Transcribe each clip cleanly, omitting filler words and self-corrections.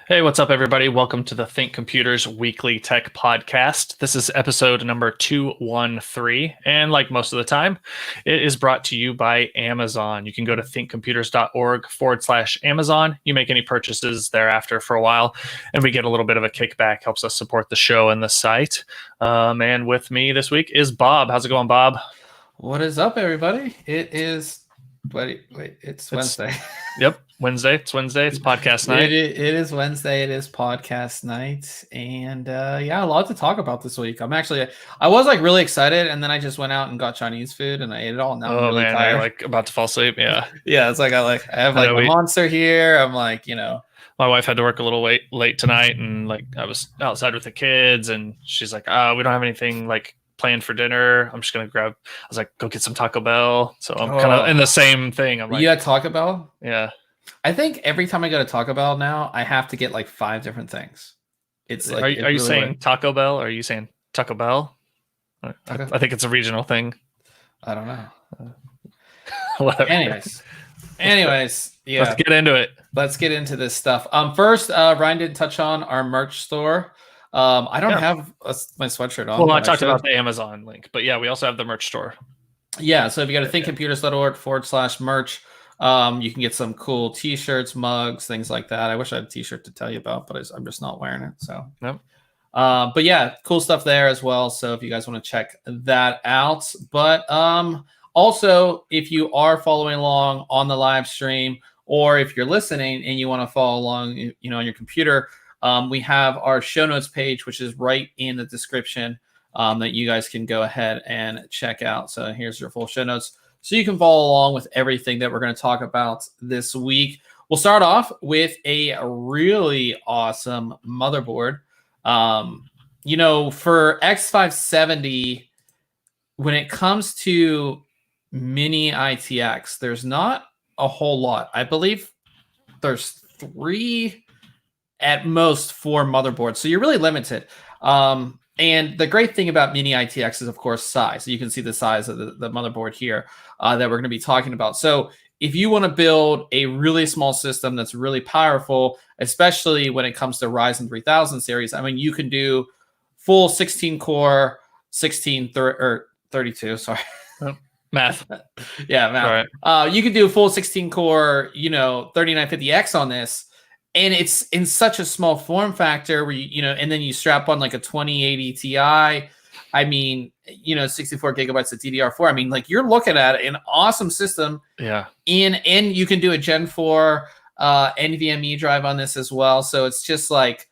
Hey, what's up, everybody? Welcome to the Think Computers Weekly Tech Podcast. This is episode number 213. And like most of the time, it is brought to you by Amazon. You can go to thinkcomputers.org/Amazon. You make any purchases thereafter for a while, and we get a little bit of a kickback, helps us support the show and the site. And with me this week is Bob. How's it going, Bob? What is up, everybody? It is it's Wednesday. Yep, Wednesday. It's Wednesday. It's podcast night. It is Wednesday. It is podcast night, and yeah, a lot to talk about this week. I was like really excited, and then I just went out and got Chinese food, and I ate it all. Now I'm really tired. You're like about to fall asleep. Yeah, yeah. It's like I have like a monster here. I'm like, my wife had to work a little late tonight, and like I was outside with the kids, and she's like, we don't have anything like planned for dinner. I'm just gonna I was like, go get some Taco Bell. So I'm kind of in the same thing. I'm like, you had Taco Bell? Yeah. I think every time I go to Taco Bell now, I have to get like 5 different things. It's like, are you saying Taco Bell or are you saying Taco Bell? I think it's a regional thing. I don't know. Whatever. Anyways, yeah. Let's get into it. Let's get into this stuff. First, Ryan didn't touch on our merch store. I don't have my sweatshirt on. Well, I talked about the Amazon link, but yeah, we also have the merch store. Yeah, so if you go to thinkcomputers.org/merch, you can get some cool t-shirts, mugs, things like that. I wish I had a t-shirt to tell you about, but I'm just not wearing it. So, nope. But yeah, cool stuff there as well. So if you guys want to check that out, but also if you are following along on the live stream, or if you're listening and you want to follow along, on your computer, we have our show notes page, which is right in the description, that you guys can go ahead and check out. So here's your full show notes, so you can follow along with everything that we're going to talk about this week. We'll start off with a really awesome motherboard. For X570, when it comes to Mini-ITX, there's not a whole lot. I believe there's 3, at most 4 motherboards. So you're really limited. And the great thing about Mini-ITX is, of course, size. So you can see the size of the motherboard here that we're going to be talking about. So if you want to build a really small system that's really powerful, especially when it comes to Ryzen 3000 series, I mean, you can do full 16-core, 32, sorry. Math. Yeah, math. Right. You can do a full 16-core, 3950X on this. And it's in such a small form factor where and then you strap on like a 2080 Ti. I mean, 64 gigabytes of DDR4. I mean, like you're looking at an awesome system. Yeah. And you can do a Gen 4 NVMe drive on this as well. So it's just like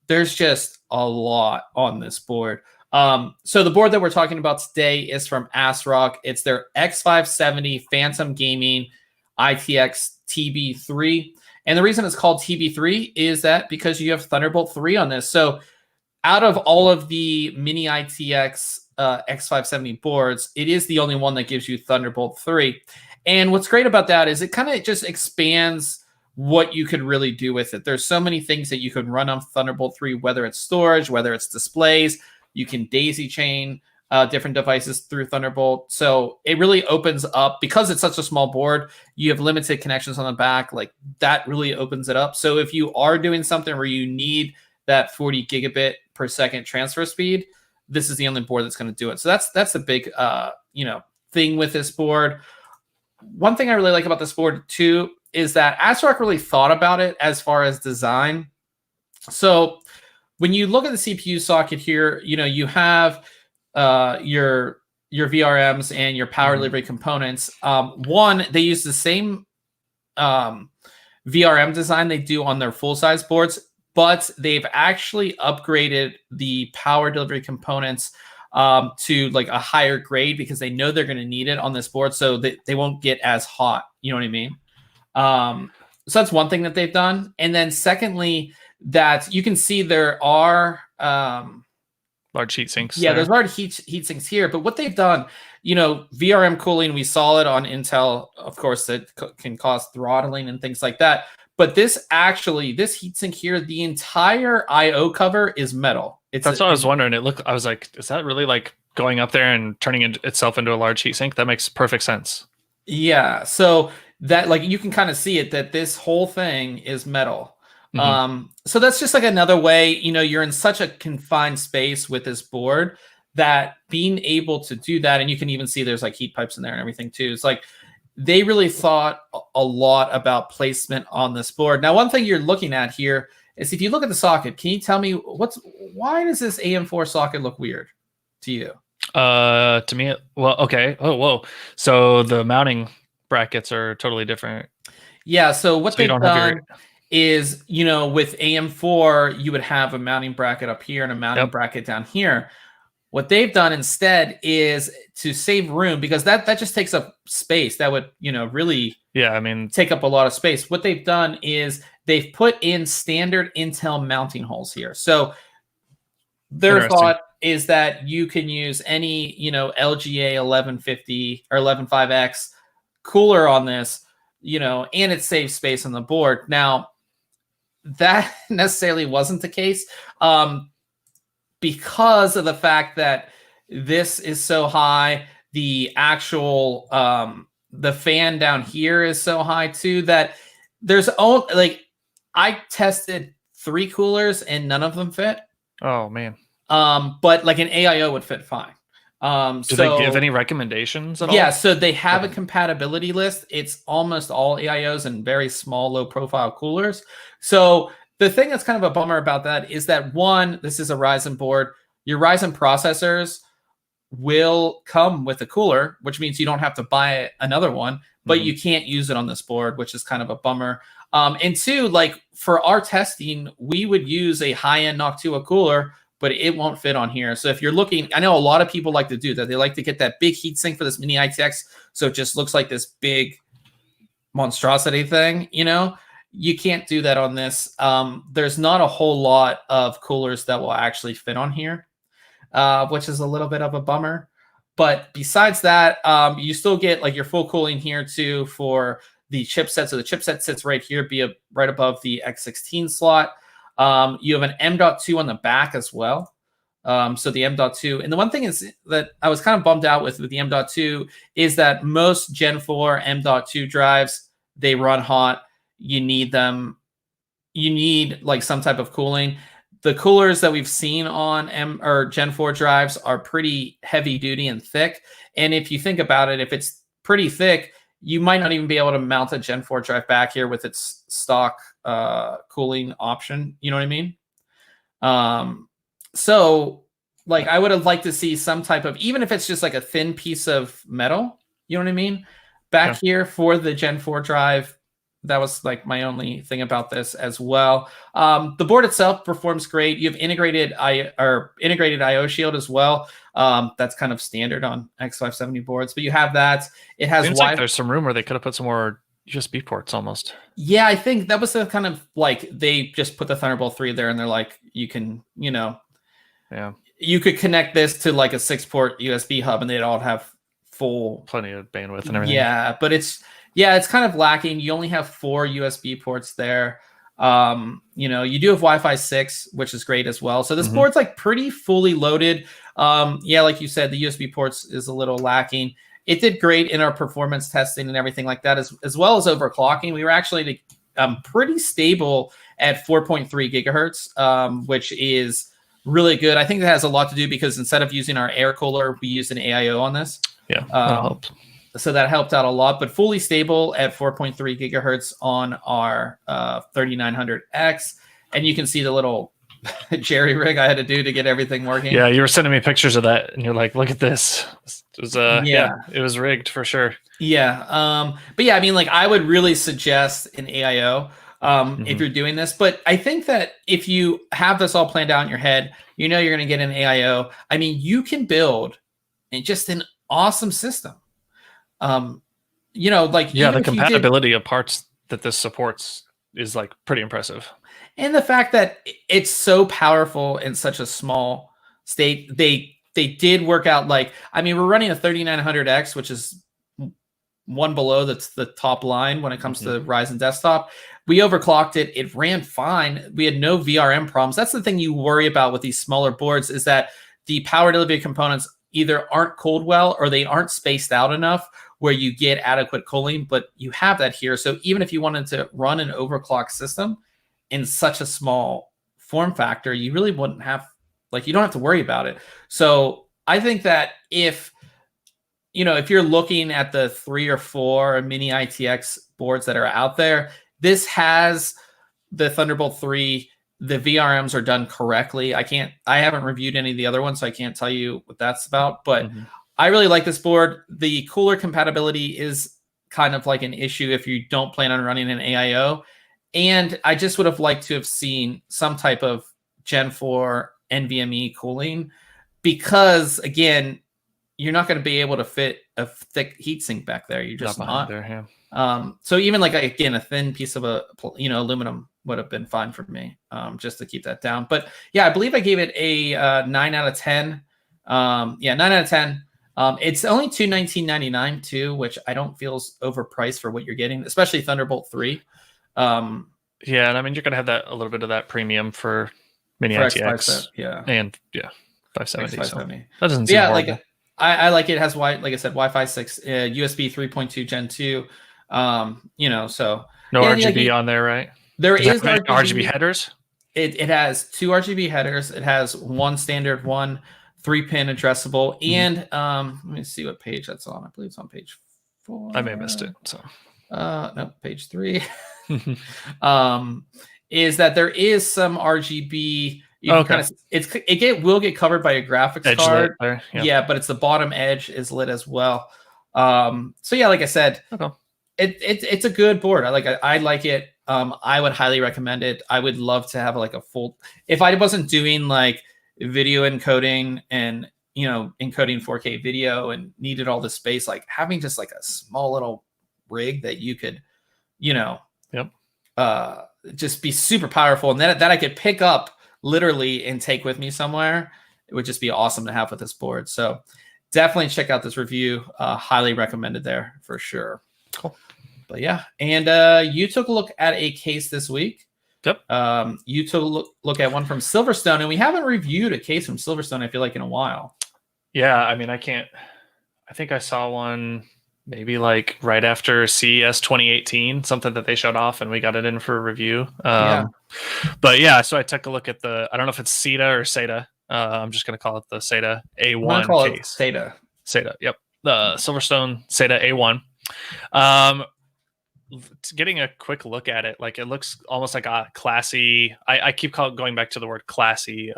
there's just a lot on this board. So the board that we're talking about today is from ASRock. It's their X570 Phantom Gaming-ITX TB3. And the reason it's called TB3 is that because you have Thunderbolt 3 on this. So out of all of the Mini-ITX X570 boards, it is the only one that gives you Thunderbolt 3. And what's great about that is it kind of just expands what you could really do with it. There's so many things that you can run on Thunderbolt 3, whether it's storage, whether it's displays. You can daisy chain different devices through Thunderbolt. So it really opens up, because it's such a small board, you have limited connections on the back. Like that really opens it up. So if you are doing something where you need that 40 gigabit per second transfer speed, this is the only board that's going to do it. So that's the big, thing with this board. One thing I really like about this board too, is that ASRock really thought about it as far as design. So when you look at the CPU socket here, you have your VRMs and your power delivery components. They use the same VRM design they do on their full-size boards, but they've actually upgraded the power delivery components to like a higher grade, because they know they're going to need it on this board, so that they won't get as hot. You know what I mean? So that's one thing that they've done. And then secondly, that you can see there are large heat sinks. Yeah, there's large heat sinks here. But what they've done, VRM cooling, we saw it on Intel, of course, that can cause throttling and things like that. But this heatsink here, the entire I/O cover is metal. That's what I was wondering. I was like, is that really like going up there and turning itself into a large heatsink? That makes perfect sense. Yeah. So that, like, you can kind of see it, that this whole thing is metal. So that's just like another way, you're in such a confined space with this board that being able to do that, and you can even see there's like heat pipes in there and everything too. It's like they really thought a lot about placement on this board. Now, one thing you're looking at here is if you look at the socket, can you tell me why does this AM4 socket look weird to you? To me, well, okay. Oh, whoa. So the mounting brackets are totally different. Yeah. So what they've done is, with AM4, you would have a mounting bracket up here and a mounting bracket down here. What they've done instead is to save room, because that just takes up space. That would, really take up a lot of space. What they've done is they've put in standard Intel mounting holes here. So their thought is that you can use any, LGA 1150 or 115X cooler on this, and it saves space on the board. Now, that necessarily wasn't the case. Because of the fact that this is so high, the actual the fan down here is so high too, that there's I tested 3 coolers and none of them fit. Oh man. But like an AIO would fit fine. Do they give any recommendations at all? Yeah, so they have a compatibility list. It's almost all AIOs and very small, low profile coolers. So the thing that's kind of a bummer about that is that, one, this is a Ryzen board. Your Ryzen processors will come with a cooler, which means you don't have to buy another one, but you can't use it on this board, which is kind of a bummer. And two, like for our testing, we would use a high-end Noctua cooler, but it won't fit on here. So if you're looking, I know a lot of people like to do that. They like to get that big heatsink for this Mini-ITX, so it just looks like this big monstrosity thing, You can't do that on this. There's not a whole lot of coolers that will actually fit on here, which is a little bit of a bummer. But besides that, you still get like your full cooling here too for the chipset. So the chipset sits right here, right above the X16 slot. You have an M.2 on the back as well. So the M.2, and the one thing is that I was kind of bummed out with the M.2 is that most Gen 4 M.2 drives, they run hot. You need them. You need like some type of cooling. The coolers that we've seen on Gen 4 drives are pretty heavy duty and thick. And if you think about it, if it's pretty thick, you might not even be able to mount a Gen 4 drive back here with its stock cooling option. You know what I mean? So like I would have liked to see some type of, even if it's just like a thin piece of metal, you know what I mean? Back here for the Gen 4 drive. That was like my only thing about this as well. The board itself performs great. You have integrated IO shield as well. That's kind of standard on X570 boards, but you have that. It has Seems like there's some room where they could have put some more USB ports almost. Yeah, I think that was the kind of like they just put the Thunderbolt 3 there and they're like, you can, you could connect this to like a 6-port USB hub and they'd all have plenty of bandwidth and everything. Yeah, but it's kind of lacking. You only have 4 USB ports there. You do have Wi-Fi 6, which is great as well. So this board's like pretty fully loaded. Like you said, the USB ports is a little lacking. It did great in our performance testing and everything like that, as well as overclocking. We were actually pretty stable at 4.3 gigahertz, which is really good. I think that has a lot to do because instead of using our air cooler, we used an AIO on this. Yeah, that helped. So that helped out a lot, but fully stable at 4.3 gigahertz on our 3900X. And you can see the little jerry rig I had to do to get everything working. Yeah, you were sending me pictures of that, and you're like, look at this. It was, it was rigged for sure. Yeah. But yeah, I mean, like I would really suggest an AIO if you're doing this. But I think that if you have this all planned out in your head, you're going to get an AIO. I mean, you can build just an awesome system. The compatibility of parts that this supports is like pretty impressive. And the fact that it's so powerful in such a small state, they did work out like, I mean, we're running a 3900X, which is one below that's the top line when it comes to Ryzen desktop. We overclocked it. It ran fine. We had no VRM problems. That's the thing you worry about with these smaller boards is that the power delivery components either aren't cooled well or they aren't spaced out enough where you get adequate cooling, but you have that here. So even if you wanted to run an overclock system, in such a small form factor, you really wouldn't have, like, you don't have to worry about it. So I think that if you're looking at the 3 or 4 Mini-ITX boards that are out there, this has the Thunderbolt 3. The VRMs are done correctly. I haven't reviewed any of the other ones, so I can't tell you what that's about, but I really like this board. The cooler compatibility is kind of like an issue if you don't plan on running an AIO. And I just would have liked to have seen some type of Gen 4 NVMe cooling, because again, you're not going to be able to fit a thick heatsink back there. You're just not. There, yeah. So even like, again, a thin piece of aluminum would have been fine for me, just to keep that down. But yeah, I believe I gave it a 9 out of 10. 9 out of 10. It's only $219.99 too, which I don't feel is overpriced for what you're getting, especially Thunderbolt 3. Yeah, and I mean, you're gonna have that a little bit of that premium for Mini-ITX, and 570. So that doesn't seem horrible. Like I like it. It has like I said, Wi-Fi 6, USB 3.2 Gen 2. So no RGB on there, right? There is RGB headers. It has 2 RGB headers. It has 1 standard, 1 3-pin addressable, and let me see what page that's on. I believe it's on page 4. I may have missed it. So no, page 3. Is that there is some RGB. It will get covered by a graphics edge card. There, yeah, but it's the bottom edge is lit as well. So yeah, like I said, it's a good board. I like it. I would highly recommend it. I would love to have like a full. If I wasn't doing like video encoding and encoding 4K video and needed all the space, like having just like a small little rig that you could, just be super powerful, and that I could pick up literally and take with me somewhere. It would just be awesome to have with this board. So definitely check out this review. Highly recommended there for sure. Cool. But yeah, and you took a look at a case this week. Yep. You took a look at one from Silverstone, and we haven't reviewed a case from Silverstone, I feel like, in a while. Yeah, I mean, I think I saw one maybe like right after CES 2018, something that they showed off, and we got it in for review. But yeah, so I took a look at I don't know if it's SETA or SATA. I'm just going to call it the SATA A1 case. SATA, yep. The Silverstone SATA A1. Getting a quick look at it, like it looks almost like a classy. I keep going back to the word classy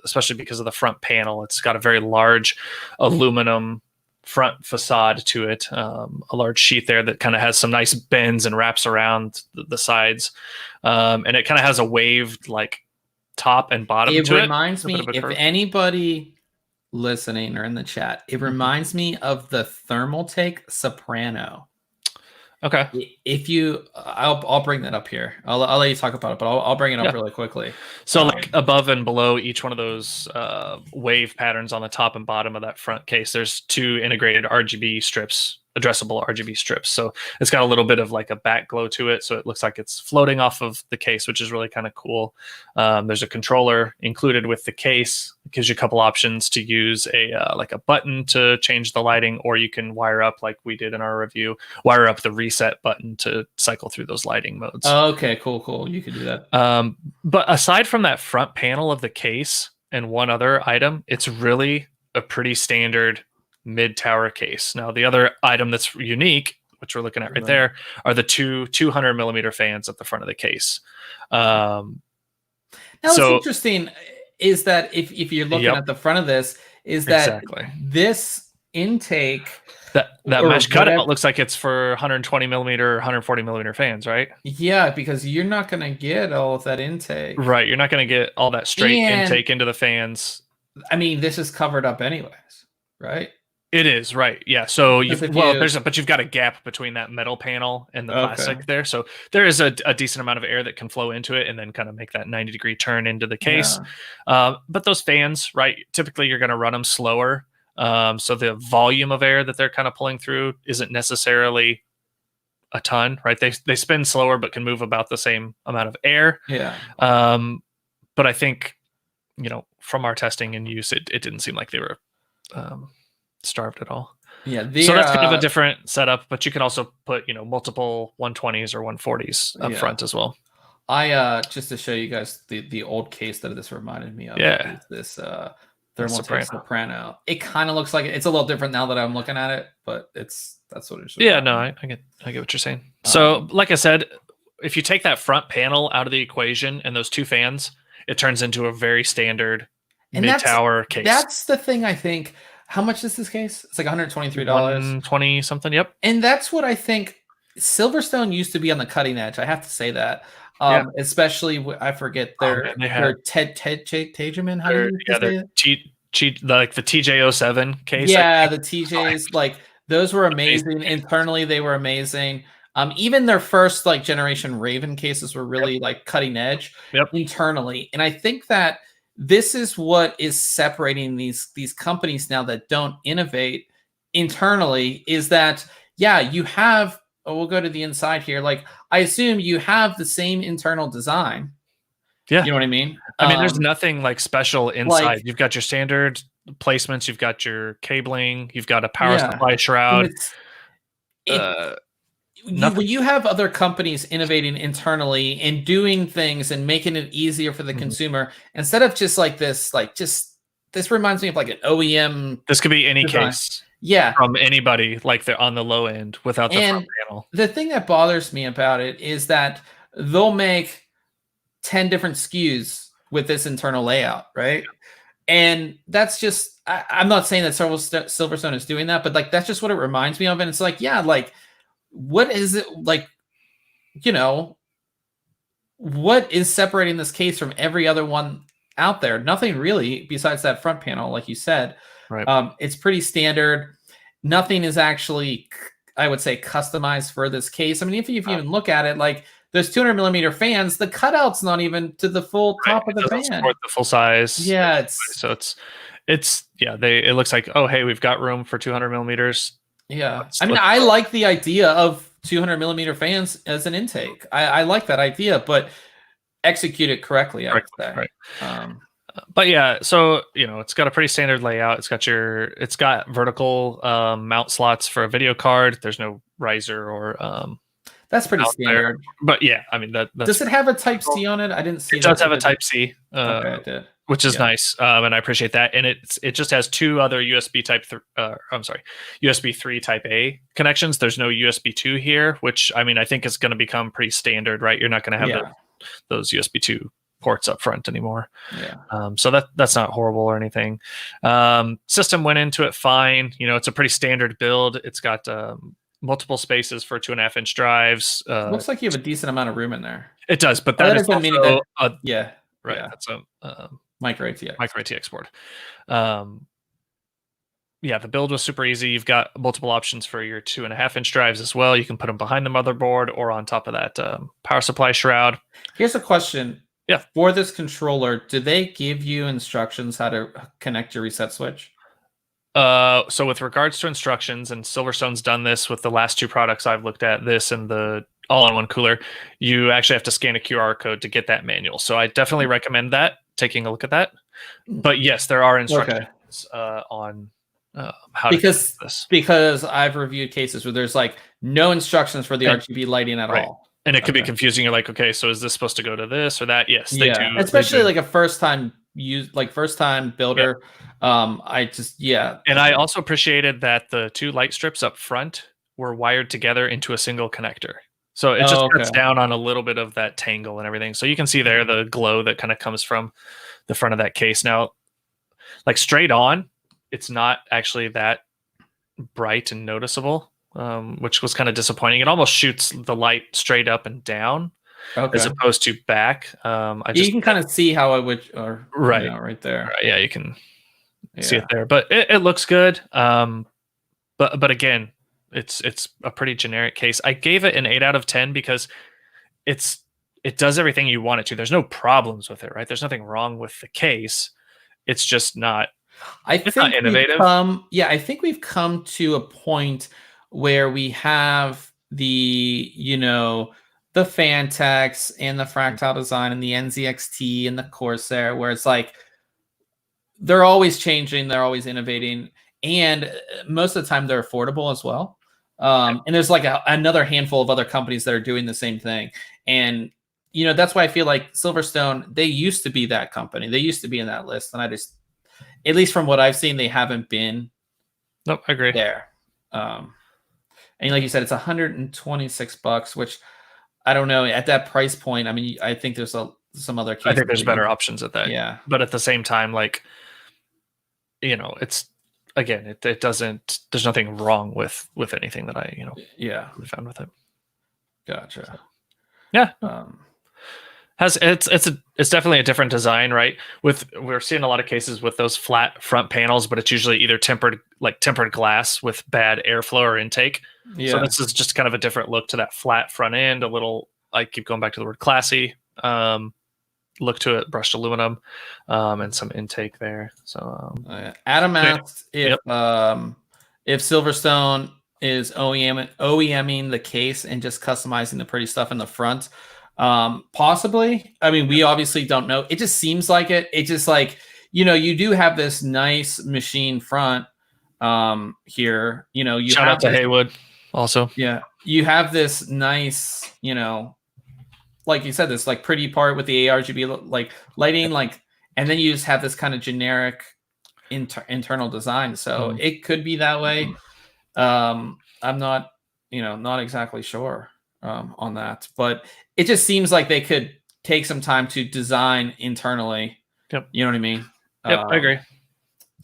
especially because of the front panel. It's got a very large aluminum front facade to it, a large sheet there that kind of has some nice bends and wraps around the sides, and it kind of has a waved like top and bottom to it. It reminds me, if anybody listening or in the chat, it reminds me of the Thermaltake Soprano. Okay. If you, I'll bring that up here. I'll let you talk about it, but I'll bring it up really quickly. So like above and below each one of those wave patterns on the top and bottom of that front case, there's 2 integrated RGB strips, addressable RGB strips. So it's got a little bit of like a back glow to it. So it looks like it's floating off of the case, which is really kind of cool. There's a controller included with the case. It gives you a couple options to use like a button to change the lighting, or you can wire up, like we did in our review, wire up the reset button to cycle through those lighting modes. Okay, cool. You can do that. But aside from that front panel of the case and one other item, it's really a pretty standard MidTower case. Now, the other item that's unique, which we're looking at right there, are the 200 millimeter fans at the front of the case. Now, what's interesting is that if you're looking at the front of this, is that this intake, that mesh cutout looks like it's for 120 millimeter, 140 millimeter fans, right? Yeah, because you're not going to get all of that intake. Right, you're not going to get all that straight intake into the fans. I mean, this is covered up anyways, right? It is, right. Yeah. So but you've got a gap between that metal panel and the plastic there. So there is a decent amount of air that can flow into it and then kind of make that 90-degree turn into the case. But those fans, right, typically you're going to run them slower. So the volume of air that they're kind of pulling through isn't necessarily a ton, right? They spin slower, but can move about the same amount of air. Yeah. But I think, from our testing and use, it didn't seem like they were starved at all. Yeah. So that's kind of a different setup, but you can also put, multiple 120s or 140s up front as well. I just to show you guys the old case that this reminded me of. Yeah. Is this Thermaltake Soprano. It kind of looks like it's a little different now that I'm looking at it, but that's what it's. Yeah, no, I get what you're saying. So, like I said, if you take that front panel out of the equation and those two fans, it turns into a very standard MidTower case. That's the thing. I think. How much is this case? It's like $123. $120 something. Yep. And that's what I think. Silverstone used to be on the cutting edge. I have to say that. Especially I forget their Tejamin. How do you say it? Like the TJ07 case. Yeah, the TJs, like those were amazing. Internally, they were amazing. Even their first like generation Raven cases were really like cutting edge internally. And I think that this is what is separating these companies now that don't innovate internally. Is that you have. We'll go to the inside here. Like, I assume you have the same internal design. Yeah. You know what I mean? I mean, there's nothing like special inside. Like, you've got your standard placements. You've got your cabling. You've got a power supply shroud. When you have other companies innovating internally and doing things and making it easier for the consumer, instead of just like this, this reminds me of like an OEM. This could be any case. Yeah, from anybody, like they're on the low end without the front panel. The thing that bothers me about it is that they'll make 10 different SKUs with this internal layout, right? And that's just, I'm not saying that Silverstone is doing that, but like that's just what it reminds me of. And it's like, like what is it like? What is separating this case from every other one out there? Nothing really, besides that front panel, like you said. Right. It's pretty standard. Nothing is actually, I would say, customized for this case. I mean, if you even look at it, like those 200 millimeter fans, the cutout's not even to the full top of the fan. Support the full size. Yeah, it looks like, oh hey, we've got room for 200 millimeters. Yeah, I like the idea of 200 millimeter fans as an intake. I like that idea, but execute it correctly. I would say. Right. But yeah, so it's got a pretty standard layout. It's got vertical mount slots for a video card. There's no riser or that's pretty standard. But yeah, I mean that's does it have a Type C on it? I didn't see. It does have a Type C, which is nice, and I appreciate that. And it just has two other USB USB 3 Type A connections. There's no USB 2 here, which I mean I think is going to become pretty standard, right? You're not going to have those USB 2 ports up front anymore. So that's not horrible or anything. System went into it fine. It's a pretty standard build. It's got multiple spaces for 2.5-inch drives. Looks like you have a decent amount of room in there. It does, but that is also right. That's a micro ATX board. The build was super easy. You've got multiple options for your 2.5-inch drives as well. You can put them behind the motherboard or on top of that power supply shroud. Here's a question. Yeah. For this controller, do they give you instructions how to connect your reset switch? So with regards to instructions, and Silverstone's done this with the last two products I've looked at, this and the all-in-one cooler, you actually have to scan a QR code to get that manual. So I definitely recommend that, taking a look at that. But yes, there are instructions on how to do this. Because I've reviewed cases where there's like no instructions for the RGB lighting at all. And it could be confusing. You're like, okay, so is this supposed to go to this or that? Yes, they do. Especially like a first time builder. And I also appreciated that the two light strips up front were wired together into a single connector. So it just cuts down on a little bit of that tangle and everything. So you can see there the glow that kind of comes from the front of that case. Now, like straight on, it's not actually that bright and noticeable. Which was kind of disappointing. It almost shoots the light straight up and down as opposed to back. You can kind of see how it would, right there. Yeah, you can see it there, but it looks good. But again, it's a pretty generic case. I gave it an 8 out of 10 because it does everything you want it to. There's no problems with it, right? There's nothing wrong with the case. It's just not. It's not innovative. I think we've come to a point where we have the Fantex and the Fractal Design and the NZXT and the Corsair, where it's like they're always changing, they're always innovating, and most of the time they're affordable as well. And there's like another handful of other companies that are doing the same thing. And that's why I feel like Silverstone, they used to be that company. They used to be in that list. And I just, at least from what I've seen, they haven't been Nope, I agree. there. And like you said, it's $126, which I don't know at that price point. I mean, I think there's some other cases. I think there's better options at that. Yeah. But at the same time, like, it's, again, it doesn't, there's nothing wrong with anything that I, found with it. Gotcha. So, yeah. It's definitely a different design, right? We're seeing a lot of cases with those flat front panels, but it's usually either tempered glass with bad airflow or intake. Yeah. So this is just kind of a different look to that flat front end, a little, I keep going back to the word classy, look to it, brushed aluminum, and some intake there. So Adam asked if Silverstone is OEMing the case and just customizing the pretty stuff in the front. Possibly. I mean, we obviously don't know. It just seems like it. It's just like, you do have this nice machine front here. You shout out to Haywood also. Yeah. You have this nice, like you said, this like pretty part with the ARGB like lighting, and then you just have this kind of generic internal design. So it could be that way. I'm not, not exactly sure on that, but it just seems like they could take some time to design internally. Yep. You know what I mean? Yep, I agree.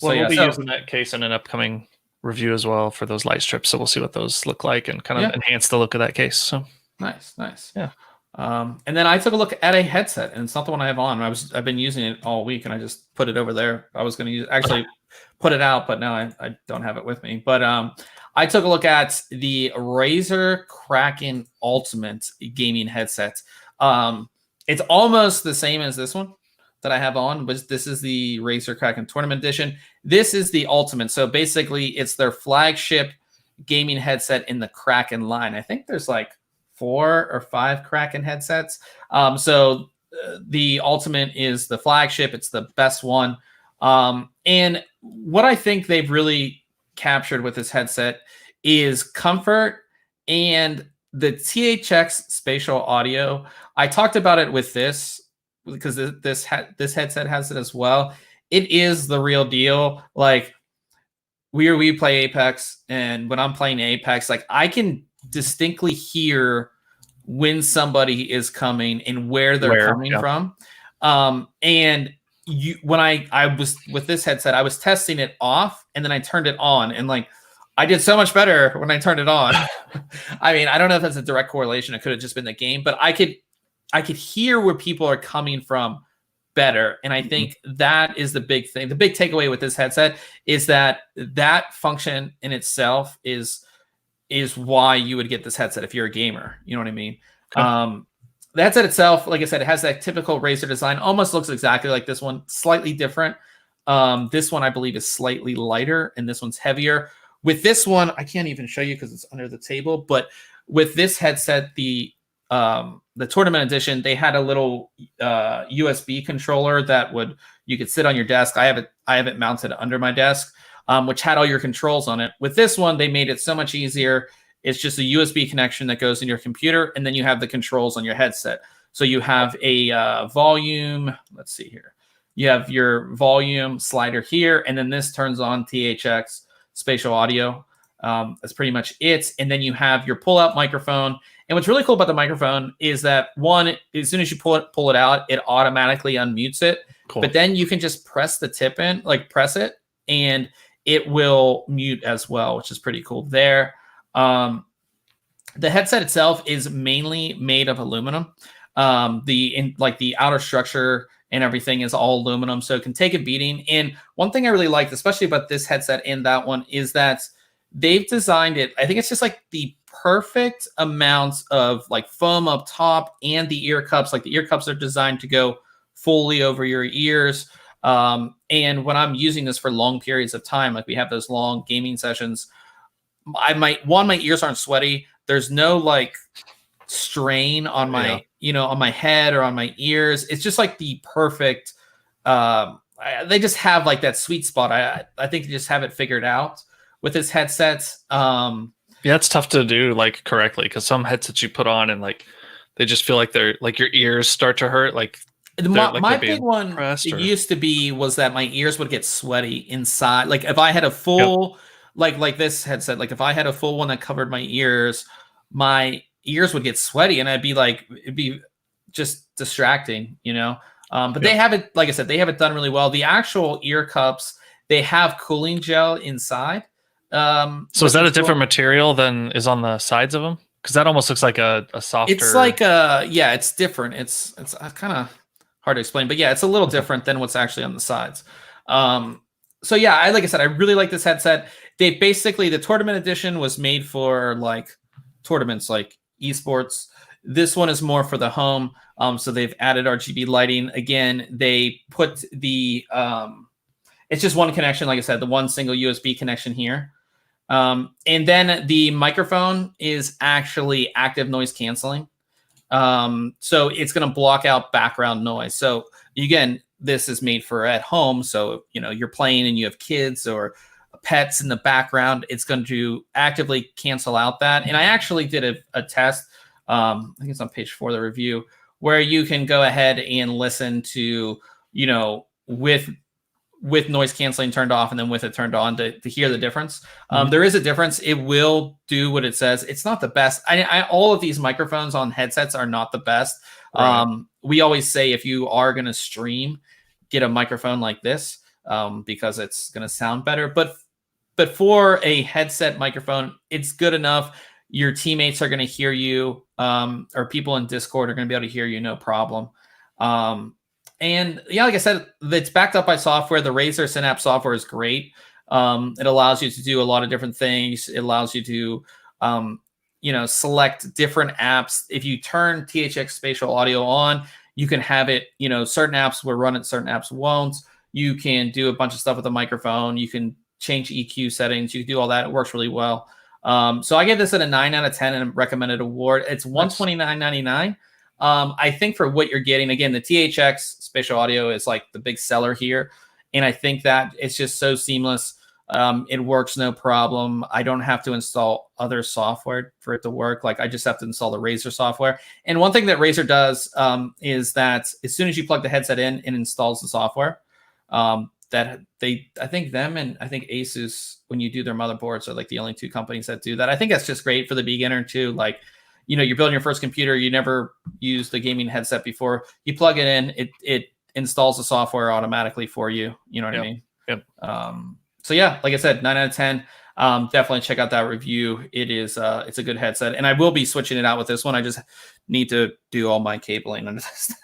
Well, we'll be so, using that case in an upcoming review as well for those light strips. So we'll see what those look like and kind of enhance the look of that case. So nice. Yeah. And then I took a look at a headset, and it's not the one I have on. I've been using it all week, and I just put it over there. I was going to actually put it out, but now I don't have it with me. But I took a look at the Razer Kraken Ultimate gaming headset. It's almost the same as this one that I have on, but this is the Razer Kraken Tournament Edition. This is the Ultimate. So basically, it's their flagship gaming headset in the Kraken line. I think there's like 4 or 5 Kraken headsets. So the Ultimate is the flagship. It's the best one. And what I think they've really captured with this headset is comfort and the THX spatial audio. I talked about it with this because this headset has it as well. It is the real deal. Like we play Apex, and when I'm playing Apex, like I can distinctly hear when somebody is coming and where they're coming from. And when I was with this headset, I was testing it off and then I turned it on, and like I did so much better when I turned it on. I mean, I don't know if that's a direct correlation. It could have just been the game, but I could hear where people are coming from better. And I think that is the big thing. The big takeaway with this headset is that function in itself is why you would get this headset if you're a gamer. You know what I mean? Okay. The headset itself, like I said, it has that typical Razer design. Almost looks exactly like this one, slightly different. This one, I believe, is slightly lighter, and this one's heavier. With this one, I can't even show you because it's under the table. But with this headset, the Tournament Edition, they had a little USB controller that you could sit on your desk. I have it mounted under my desk, which had all your controls on it. With this one, they made it so much easier. It's just a USB connection that goes in your computer, and then you have the controls on your headset. So you have a volume. Let's see here. You have your volume slider here, and then this turns on THX spatial audio. That's pretty much it. And then you have your pull-out microphone. And what's really cool about the microphone is that, one, as soon as you pull it out, it automatically unmutes it. Cool. But then you can just press the tip in, like press it, and it will mute as well, which is pretty cool there. The headset itself is mainly made of aluminum. The outer structure and everything is all aluminum, so it can take a beating. And one thing I really liked, especially about this headset and that one, is that they've designed it. I think it's just like the perfect amount of like foam up top and the ear cups. Like the ear cups are designed to go fully over your ears. And when I'm using this for long periods of time, like we have those long gaming sessions, my ears aren't sweaty. There's no like strain on my, on my head or on my ears. It's just like the perfect, they just have like that sweet spot. I think they just have it figured out with this headset. Yeah, it's tough to do like correctly, because some headsets you put on and like they just feel like they're like your ears start to hurt. Like my big one used to be was that my ears would get sweaty inside. Like if I had a full like this headset, like if I had a full one that covered my ears would get sweaty, and I'd be like, it'd be just distracting, you know. But they have it, like I said, they have it done really well. The actual ear cups, they have cooling gel inside. So is that a different material than is on the sides of them? Because that almost looks like a softer. It's like it's different. It's kind of hard to explain, but yeah, it's a little different than what's actually on the sides. So yeah, like I said, I really like this headset. They basically, the tournament edition was made for like tournaments, like esports. This one is more for the home. So they've added RGB lighting. Again, they put the it's just one connection, like I said, the one single USB connection here. And then the microphone is actually active noise canceling. So it's going to block out background noise. So again, this is made for at home. So, you know, you're playing and you have kids or pets in the background, it's going to actively cancel out that. And I actually did a test. I think it's on page 4 of the review, where you can go ahead and listen to, you know, with noise canceling turned off and then with it turned on to hear the difference. There is a difference. It will do what it says. It's not the best. All of these microphones on headsets are not the best. Right. We always say if you are going to stream, get a microphone like this because it's going to sound better. But for a headset microphone, it's good enough. Your teammates are going to hear you, or people in Discord are going to be able to hear you, no problem. And yeah, like I said, it's backed up by software. The Razer Synapse software is great. It allows you to do a lot of different things. It allows you to, you know, select different apps. If you turn THX Spatial Audio on, you can have it, you know, certain apps will run it, certain apps won't. You can do a bunch of stuff with the microphone. You can change EQ settings. You can do all that. It works really well. So I gave this a 9 out of 10 and recommended award. It's $129.99. I think for what you're getting, again, the THX Spatial Audio is like the big seller here. And I think that it's just so seamless. It works no problem. I don't have to install other software for it to work. Like I just have to install the Razer software. And one thing that Razer does is that as soon as you plug the headset in, it installs the software. That I think them and I think Asus, when you do their motherboards, are like the only two companies that do that. I think that's just great for the beginner too. Like, you know, you're building your first computer, you never used a gaming headset before. You plug it in, it installs the software automatically for you. You know what I mean? Yep. So yeah, like I said, 9 out of 10. Definitely check out that review. It is it's a good headset, and I will be switching it out with this one. I just need to do all my cabling under this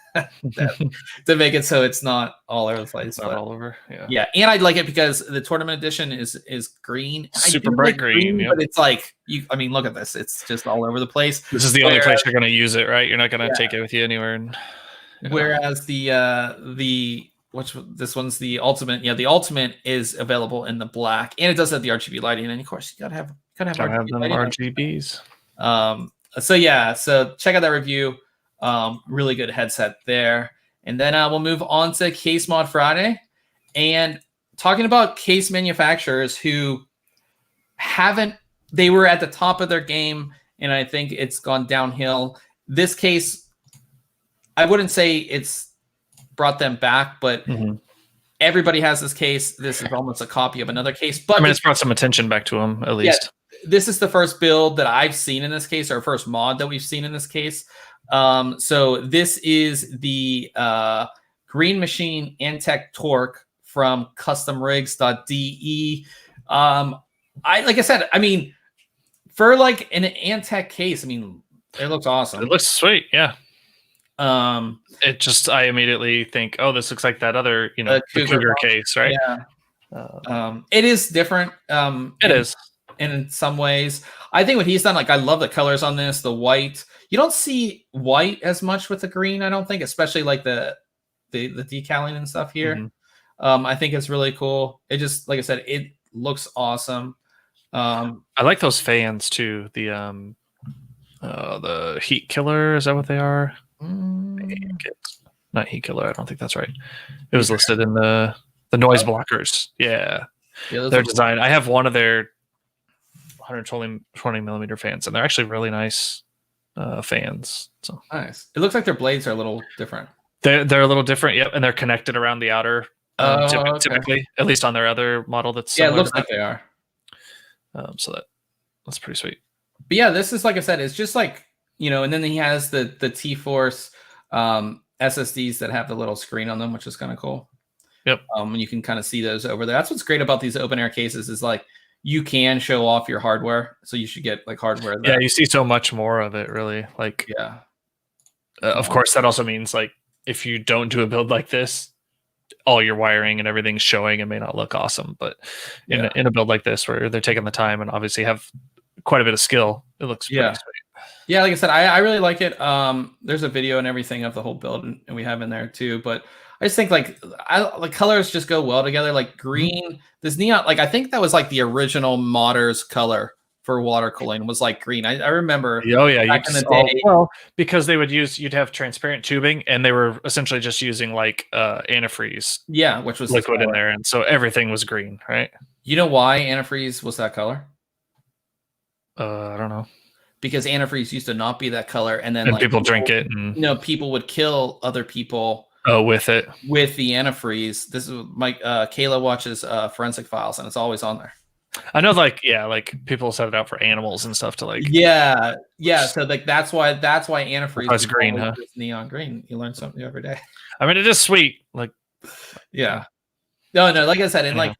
to make it so it's not all over the place. Not all over. Yeah, and I like it because the tournament edition is green, super bright green. But it's like I mean, look at this. It's just all over the place. This is the only place you're going to use it, right? You're not going to take it with you anywhere. And, you know. Whereas this one's the Ultimate. Yeah, the Ultimate is available in the black, and it does have the RGB lighting. And of course, you gotta have RGBs. So check out that review. Really good headset there. And then we'll move on to Case Mod Friday, and talking about case manufacturers who they were at the top of their game, and I think it's gone downhill. This case, I wouldn't say it's brought them back, but everybody has this case. This is almost a copy of another case, but I mean, it's brought some attention back to them at least. Yeah, this is the first build that I've seen in this case, or first mod that we've seen in this case. So this is the Green Machine Antec Torque from customrigs.de. Like I said, I mean, for like an Antec case, I mean, it looks awesome. It looks sweet, yeah. I immediately think, oh, this looks like that other, you know, the Cougar case, right? Yeah. It is different. It is in some ways. I think what he's done, like I love the colors on this, the white. You don't see white as much with the green, I don't think, especially like the decaling and stuff here. I think it's really cool. It just, like I said, it looks awesome. I like those fans too. The heat killer, is that what they are? Not heat killer, I don't think that's right. It was listed in the noise blockers. Yeah, their design. I have one of their 120 millimeter fans, and they're actually really nice. fans. So nice. It looks like their blades are a little different. They're a little different, yep, and they're connected around the outer. Okay. Typically, at least on their other model, that's Yeah, it similar looks like they are. So that's pretty sweet. But yeah, this is, like I said, it's just like, you know, and then he has the T-Force SSDs that have the little screen on them, which is kind of cool. Yep. And you can kind of see those over there. That's what's great about these open air cases is like you can show off your hardware. So you should get like hardware. Yeah, you see so much more of it, really. Like, yeah. Of course, that also means like if you don't do a build like this, all your wiring and everything's showing and may not look awesome. But in a build like this, where they're taking the time and obviously have quite a bit of skill, it looks pretty sweet. Yeah, like I said, I really like it. There's a video and everything of the whole build, and we have in there too. But I just think like colors just go well together. Like green, this neon, like I think that was like the original modders color for water cooling was like green. I remember. Oh yeah, back in the day. Well, because you'd have transparent tubing, and they were essentially just using like antifreeze. Yeah, which was liquid in there, and so everything was green, right? You know why antifreeze was that color? I don't know. Because antifreeze used to not be that color, and then like, people drink it, and people would kill other people. With it, with the antifreeze. This is Mike. Kayla watches Forensic Files, and it's always on there. I know, like people set it out for animals and stuff to like. Yeah. So like that's why antifreeze is green, huh? Neon green. You learn something every day. I mean, it is sweet. Like, yeah. No. Like I said, and like,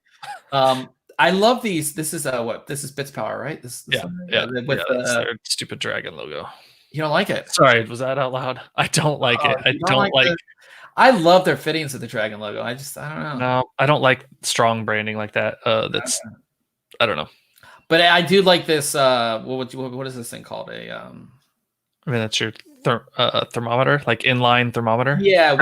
I love these. This is This is Bits Power, right? This with their stupid dragon logo. You don't like it? Sorry, was that out loud? I don't like it. I don't like. I love their fittings of the dragon logo. I don't know. No, I don't like strong branding like that. I don't know. But I do like this. What is this thing called? I mean, that's your thermometer, like inline thermometer. Yeah.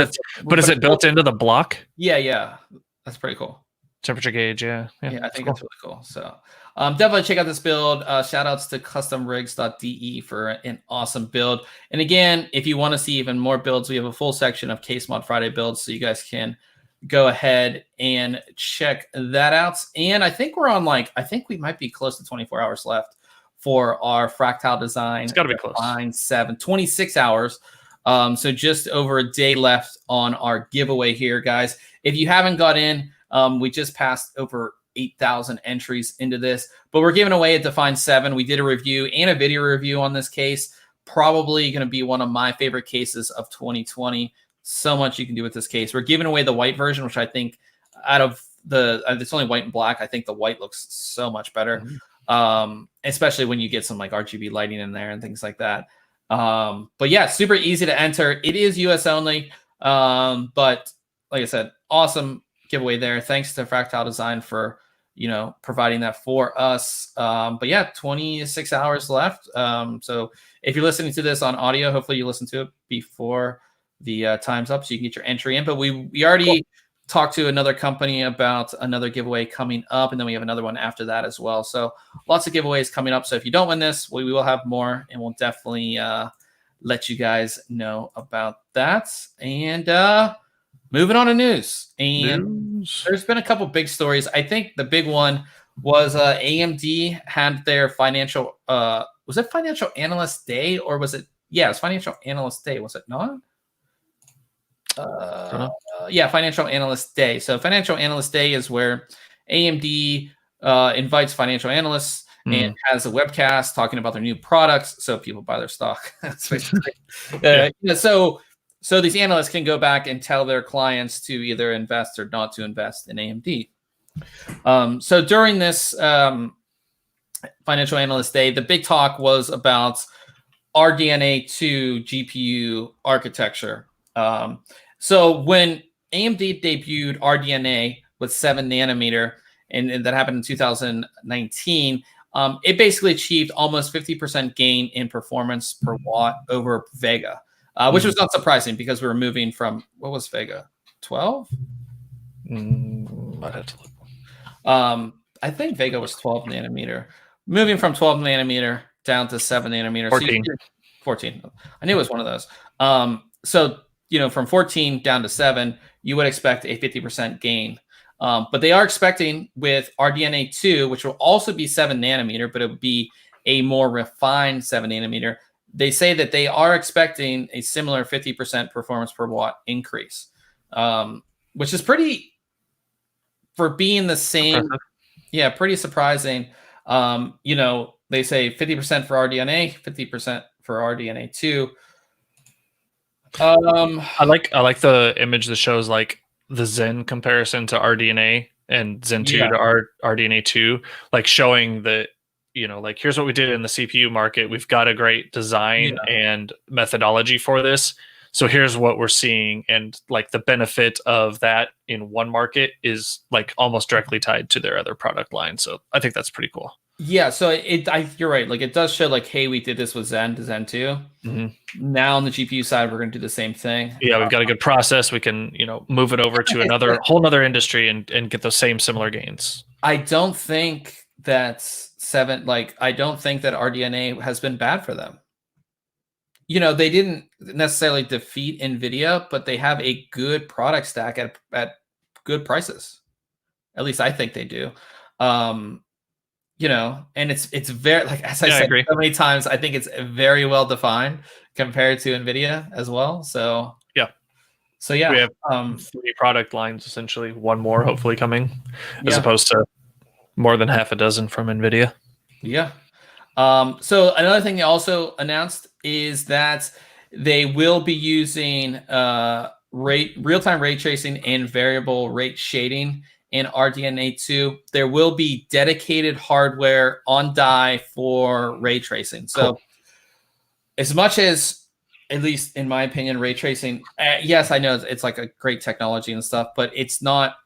But is it built into the block? Yeah. That's pretty cool. Temperature gauge, yeah, I think that's really cool. So definitely check out this build. Shout outs to customrigs.de for an awesome build. And again, if you want to see even more builds, we have a full section of Case Mod Friday builds, so you guys can go ahead and check that out. And I think we're on I think we might be close to 24 hours left for our fractile design. It's got to be close. 26 hours. So just over a day left on our giveaway here, guys. If you haven't got in, we just passed over 8,000 entries into this, but we're giving away a Define 7. We did a review and a video review on this case. Probably going to be one of my favorite cases of 2020. So much you can do with this case. We're giving away the white version, which I think out of it's only white and black. I think the white looks so much better, especially when you get some like RGB lighting in there and things like that. But yeah, super easy to enter. It is US only. But like I said, awesome giveaway there. Thanks to Fractile Design for providing that for us. But yeah, 26 hours left. So if you're listening to this on audio, hopefully you listen to it before the time's up so you can get your entry in. But we already talked to another company about another giveaway coming up, and then we have another one after that as well. So lots of giveaways coming up. So if you don't win this, we will have more, and we'll definitely let you guys know about that. And moving on to news. And there's been a couple big stories. I think the big one was AMD had their financial was it Financial Analyst Day, or was it? Yeah, it was Financial Analyst Day, was it not? Yeah, Financial Analyst Day. So Financial Analyst Day is where AMD invites financial analysts and has a webcast talking about their new products, so people buy their stock. So these analysts can go back and tell their clients to either invest or not to invest in AMD. So during this Financial Analyst Day, the big talk was about RDNA2 GPU architecture. So when AMD debuted RDNA with 7 nanometer, and that happened in 2019, it basically achieved almost 50% gain in performance per watt over Vega, which was not surprising because we were moving from, what was Vega? 12? I'd have to look. I think Vega was 12 nanometer. Moving from 12 nanometer down to 7 nanometer. 14. So 14. I knew it was one of those. So from 14 down to 7, you would expect a 50% gain. But they are expecting with RDNA 2, which will also be 7 nanometer, but it would be a more refined 7 nanometer, they say that they are expecting a similar 50% performance per watt increase, which is pretty, for being the same. Impressive. Yeah, pretty surprising. They say 50% for RDNA, 50% for RDNA2. I like the image that shows like the Zen comparison to RDNA and Zen 2 to RDNA2, like showing that, like here's what we did in the CPU market. We've got a great design and methodology for this. So here's what we're seeing, and like the benefit of that in one market is like almost directly tied to their other product line. So I think that's pretty cool. Yeah, so you're right. Like it does show like, hey, we did this with Zen to Zen 2. Now on the GPU side, we're going to do the same thing. Yeah, we've got a good process. We can, move it over to another whole nother industry and get those same similar gains. I don't think that RDNA has been bad for them. They didn't necessarily defeat Nvidia, but they have a good product stack at good prices. At least I think they do. And it's very, like, as I said so many times, I think it's very well defined compared to Nvidia as well. So yeah, we have 3 product lines, essentially, one more hopefully coming, as opposed to more than half a dozen from Nvidia. Yeah. So another thing they also announced is that they will be using real-time ray tracing and variable rate shading in RDNA2. There will be dedicated hardware on die for ray tracing. So as much as, at least in my opinion, ray tracing, yes, I know it's like a great technology and stuff, but it's not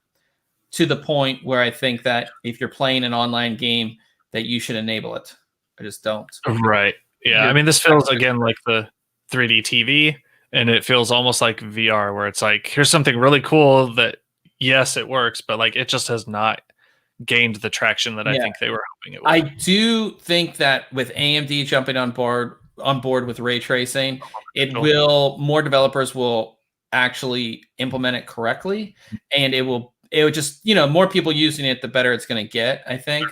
to the point where I think that if you're playing an online game that you should enable it. I just don't. Right. Yeah. I mean, this feels again like the 3D TV, and it feels almost like VR, where it's like, here's something really cool that, yes, it works, but like it just has not gained the traction that I think they were hoping it would. I do think that with AMD jumping on board with ray tracing, more developers will actually implement it correctly, and it would just, more people using it, the better it's going to get, I think.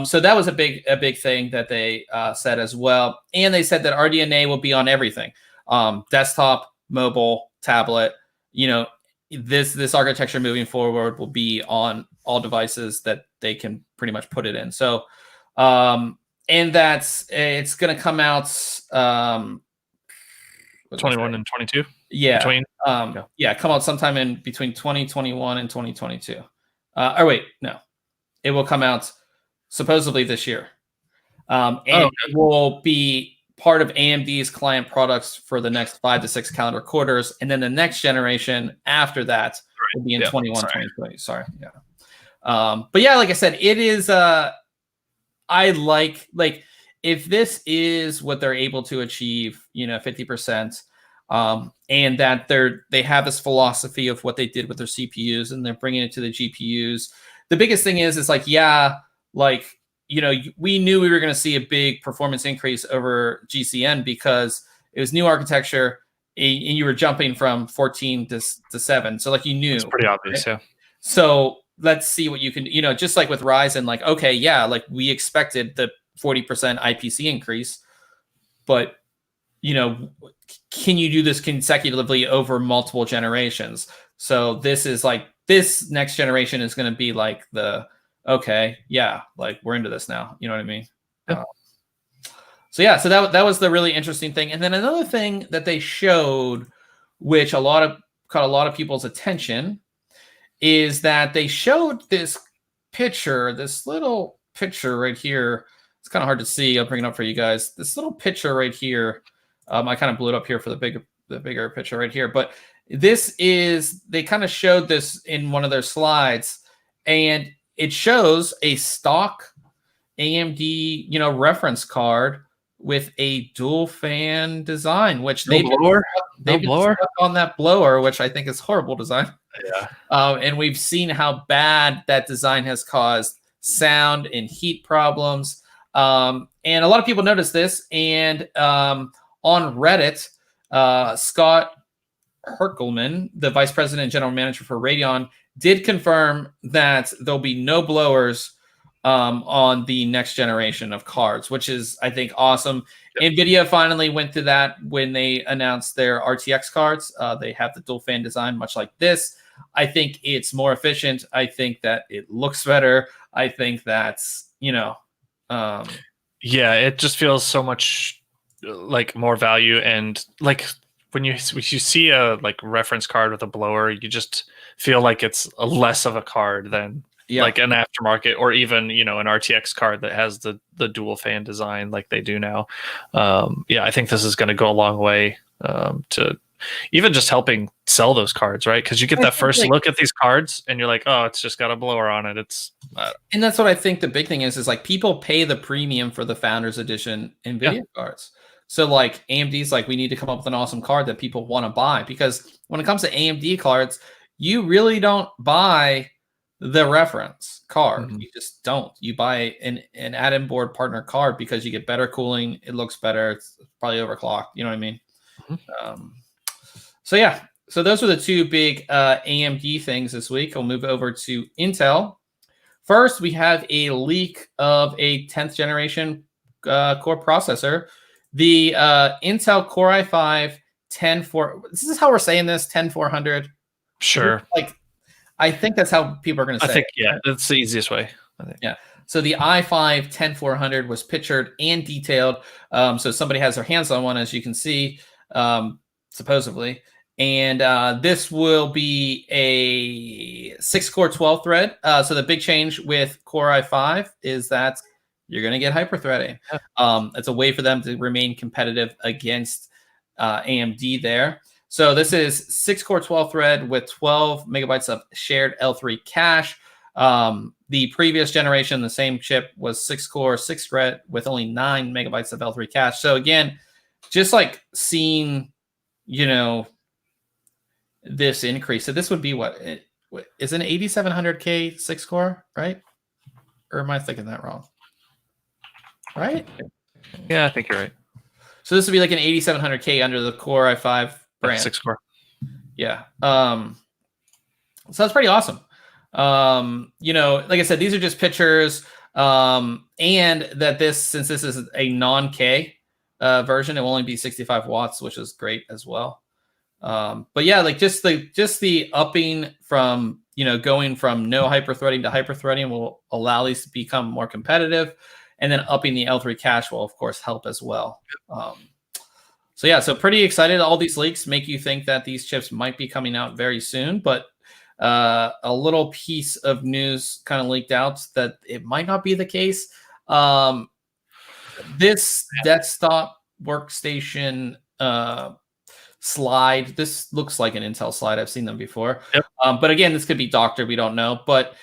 So that was a big thing that they said as well. And they said that RDNA will be on everything, desktop, mobile, tablet. This architecture moving forward will be on all devices that they can pretty much put it in. So, and it's going to come out 21 and 22. Yeah. Come out sometime in between 2021 and 2022. It will come out supposedly this year. It will be part of AMD's client products for the next 5 to 6 calendar quarters. And then the next generation after that will be in 2020. Sorry. Yeah. But yeah, like I said, it is, I like if this is what they're able to achieve, 50%, and that they have this philosophy of what they did with their CPUs and they're bringing it to the GPUs. The biggest thing is like, we knew we were going to see a big performance increase over GCN because it was new architecture and you were jumping from 14 to 7. So like you knew. It's pretty obvious, right? Yeah. So let's see what you can, just like with Ryzen, like, okay, yeah, like we expected the 40% IPC increase, but can you do this consecutively over multiple generations? So this is like, this next generation is going to be like okay, yeah, like we're into this now. You know what I mean? Yeah. So that was the really interesting thing. And then another thing that they showed, which caught a lot of people's attention, is that they showed this little picture right here. It's kind of hard to see. I'll bring it up for you guys. This little picture right here. I kind of blew it up here for the bigger picture right here. But they kind of showed this in one of their slides, and it shows a stock AMD, reference card with a dual fan design, which they've been stuck on that blower, which I think is horrible design. Yeah. And we've seen how bad that design has caused sound and heat problems. And a lot of people noticed this. And on Reddit, Scott Herkelman, the vice president and general manager for Radeon, did confirm that there'll be no blowers on the next generation of cards, which is, I think, awesome. Yep. Nvidia finally went through that when they announced their RTX cards. They have the dual fan design, much like this. I think it's more efficient. I think that it looks better. I think that's, yeah, it just feels so much like more value, and like when you see a like reference card with a blower, you just feel like it's less of a card than like an aftermarket, or even an RTX card that has the dual fan design like they do now. I think this is going to go a long way to even just helping sell those cards, right? Because you get that first look at these cards and you're like, oh, it's just got a blower on it. It's and that's what I think the big thing is like people pay the premium for the Founders Edition Nvidia cards. So like AMD's like, we need to come up with an awesome card that people want to buy, because when it comes to AMD cards, you really don't buy the reference card. You just don't. You buy an add-in board partner card because you get better cooling. It looks better. It's probably overclocked. You know what I mean? So yeah. So those are the two big AMD things this week. I'll move over to Intel. First, we have a leak of a 10th generation core processor. The Intel Core i5 10400. This is how we're saying this, 10400. Sure. Like, I think that's how people are going to say it. Yeah, that's the easiest way. I think. Yeah. So the i5 10400 was pictured and detailed. So somebody has their hands on one, as you can see, supposedly. And this will be a 6-core 12-thread. So the big change with Core i5 is that you're going to get hyper-threading. It's a way for them to remain competitive against AMD there. So this is 6-core 12-thread with 12 megabytes of shared L3 cache. The previous generation, the same chip, was 6-core 6-thread with only 9 megabytes of L3 cache. So again, just like seeing, this increase. So this would be what is an 8700K 6-core, right? Or am I thinking that wrong? Right? Yeah, I think you're right. So this would be like an 8700K under the Core i5 brand. 6-core. Yeah. So that's pretty awesome. Like I said, these are just pictures. And that since this is a non-K version, it will only be 65 watts, which is great as well. But yeah, like just the upping from, going from no hyper-threading to hyper-threading will allow these to become more competitive. And then upping the L3 cache will, of course, help as well. So yeah, so pretty excited. All these leaks make you think that these chips might be coming out very soon, but a little piece of news kind of leaked out that it might not be the case. This desktop workstation slide, this looks like an Intel slide. I've seen them before. Yep. But again, this could be doctored. We don't know. But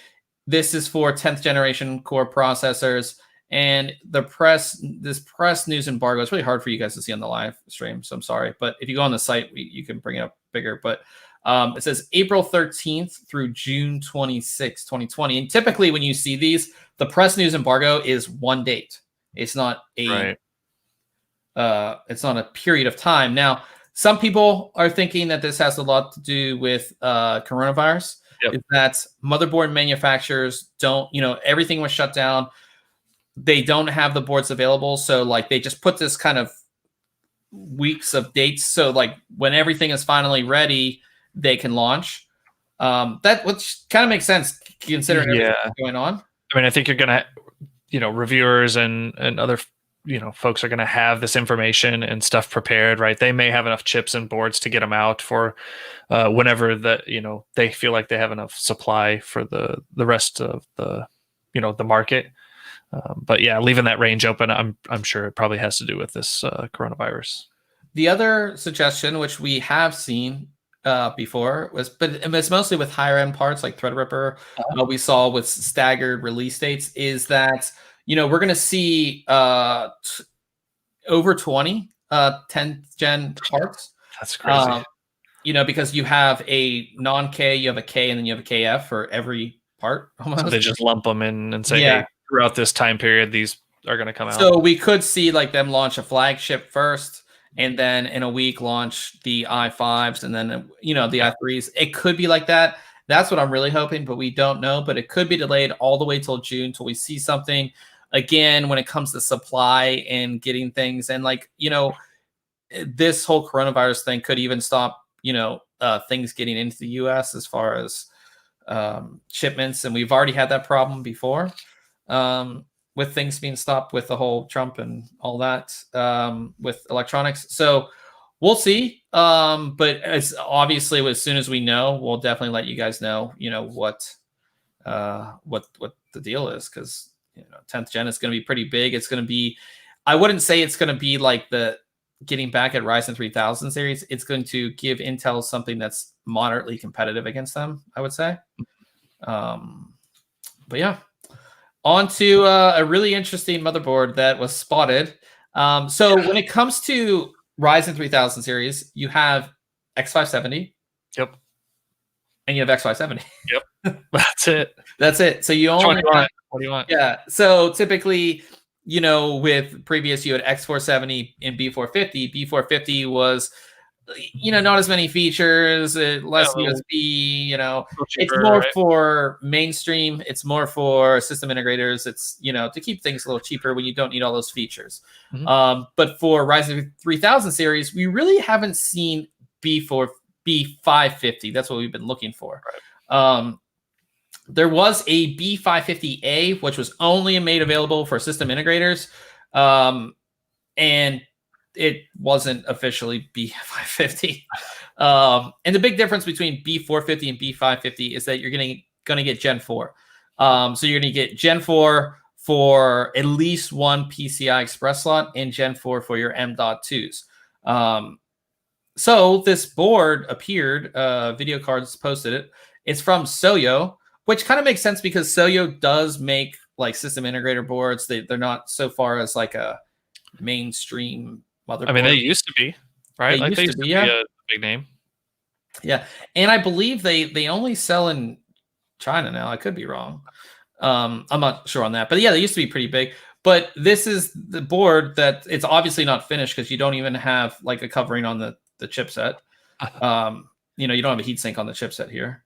this is for 10th generation core processors. And this press news embargo, it's really hard for you guys to see on the live stream, so I'm sorry. But if you go on the site, you can bring it up bigger. But it says April 13th through June 26, 2020. And typically when you see these, the press news embargo is one date. It's not a it's not a period of time. Now, some people are thinking that this has a lot to do with coronavirus. Yep. Is that motherboard manufacturers don't, everything was shut down. They don't have the boards available. So like they just put this kind of weeks of dates. So like when everything is finally ready, they can launch. Which kind of makes sense considering everything that's going on. I mean, I think you're going to, reviewers and other, folks are going to have this information and stuff prepared, right? They may have enough chips and boards to get them out for whenever they feel like they have enough supply for the rest of the market. But yeah, leaving that range open, I'm sure it probably has to do with this coronavirus. The other suggestion, which we have seen before, but it's mostly with higher end parts like Threadripper. We saw with staggered release dates is that we're going to see over 20 10th gen parts. That's crazy. Because you have a non-K, you have a K, and then you have a KF for every part. Almost. So they just lump them in and say, hey, throughout this time period, these are going to come out. So we could see like them launch a flagship first, and then in a week launch the i5s, and then the i3s. It could be like that. That's what I'm really hoping, but we don't know. But it could be delayed all the way till June till we see something. Again, when it comes to supply and getting things, and like, you know, this whole coronavirus thing could even stop, you know, things getting into the US as far as shipments. And we've already had that problem before with things being stopped with the whole Trump and all that with electronics. So we'll see. But it's obviously, as soon as we know, we'll definitely let you guys know, you know, what the deal is. Cause you know, 10th gen is going to be pretty big. It's going to be, I wouldn't say it's going to be like the getting back at Ryzen 3000 series. It's going to give Intel something that's moderately competitive against them, I would say. But yeah, on to a really interesting motherboard that was spotted. So when it comes to Ryzen 3000 series, you have X570. Yep. And you have X570. Yep. That's it. That's it. So you only what do you want? Yeah. So typically, you know, with previous, you had X470 and B450. B450 was, you know, not as many features, less USB, you know, cheaper, it's more for mainstream. It's more for system integrators. It's, you know, to keep things a little cheaper when you don't need all those features. But for Ryzen 3000 series, we really haven't seen B550. That's what we've been looking for. Right. There was a B550A, which was only made available for system integrators. And it wasn't officially B550. And the big difference between B450 and B550 is that you're going to get Gen 4. So you're going to get Gen 4 for at least one PCI Express slot and Gen 4 for your M.2s. So this board appeared, Video Cards posted it. It's from Soyo, which kind of makes sense because Soyo does make like system integrator boards. They're not so far as like a mainstream motherboard. I mean, they used to be, right? They used to be a big name. Yeah. And I believe they only sell in China now. I could be wrong. I'm not sure on that. But yeah, they used to be pretty big. But this is the board that it's obviously not finished because you don't even have like a covering on the chipset. You know, you don't have a heatsink on the chipset here.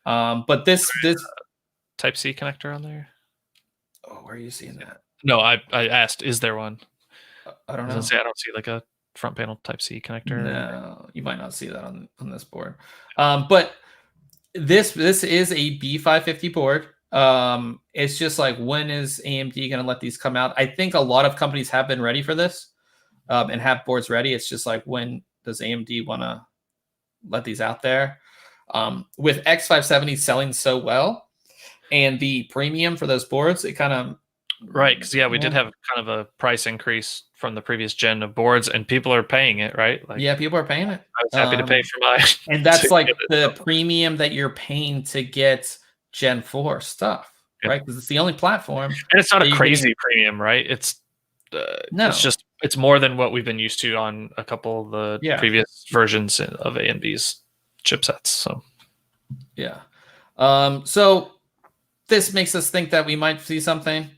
But this Type C connector on there. Oh, where are you seeing that? No, I asked, is there one? I don't know. I don't see like a front panel Type C connector. No, you might not see that on this board. But this is a B550 board. It's just like, when is AMD going to let these come out? I think a lot of companies have been ready for this and have boards ready. It's just like, when does AMD want to let these out there? With X570 selling so well and the premium for those boards, it kind of... Right, because we did have kind of a price increase from the previous gen of boards, and people are paying it, right? Like, yeah, people are paying it. I was happy to pay for mine. And that's like the premium that you're paying to get Gen 4 stuff, right? Because it's the only platform. And it's not a crazy premium, right? It's no, it's more than what we've been used to on a couple of the previous versions of AMD's chipsets. So yeah. So this makes us think that we might see something,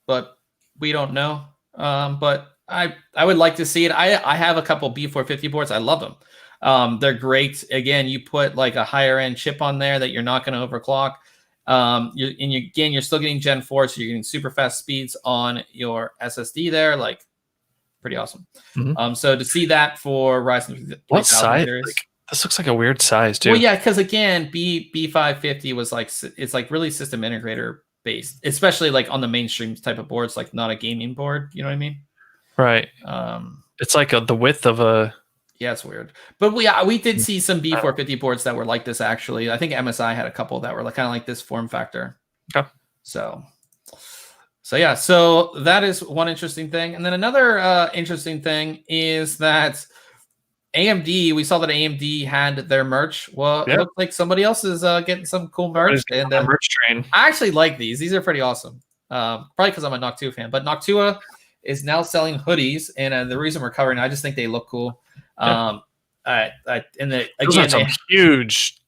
but we don't know. But I would like to see it. I have a couple B450 boards. I love them. They're great. Again, you put like a higher end chip on there that you're not going to overclock. You're still getting Gen 4, so you're getting super fast speeds on your SSD there. Like, pretty awesome. So to see that for Ryzen, what size? Like, this looks like a weird size too. Well, yeah, because again, B550 was like, it's like really system integrator based, especially like on the mainstream type of boards, like not a gaming board. You know what I mean? Right. It's like the width of a... Yeah, it's weird. But we did see some B450 boards that were like this, actually. I think MSI had a couple that were like kind of like this form factor. Okay. So yeah, so that is one interesting thing. And then another interesting thing is that AMD, we saw that AMD had their merch. Well, it looks like somebody else is getting some cool merch. And merch train. I actually like these. These are pretty awesome. Probably because I'm a Noctua fan. But Noctua is now selling hoodies. And the reason we're covering it, I just think they look cool. Those are some huge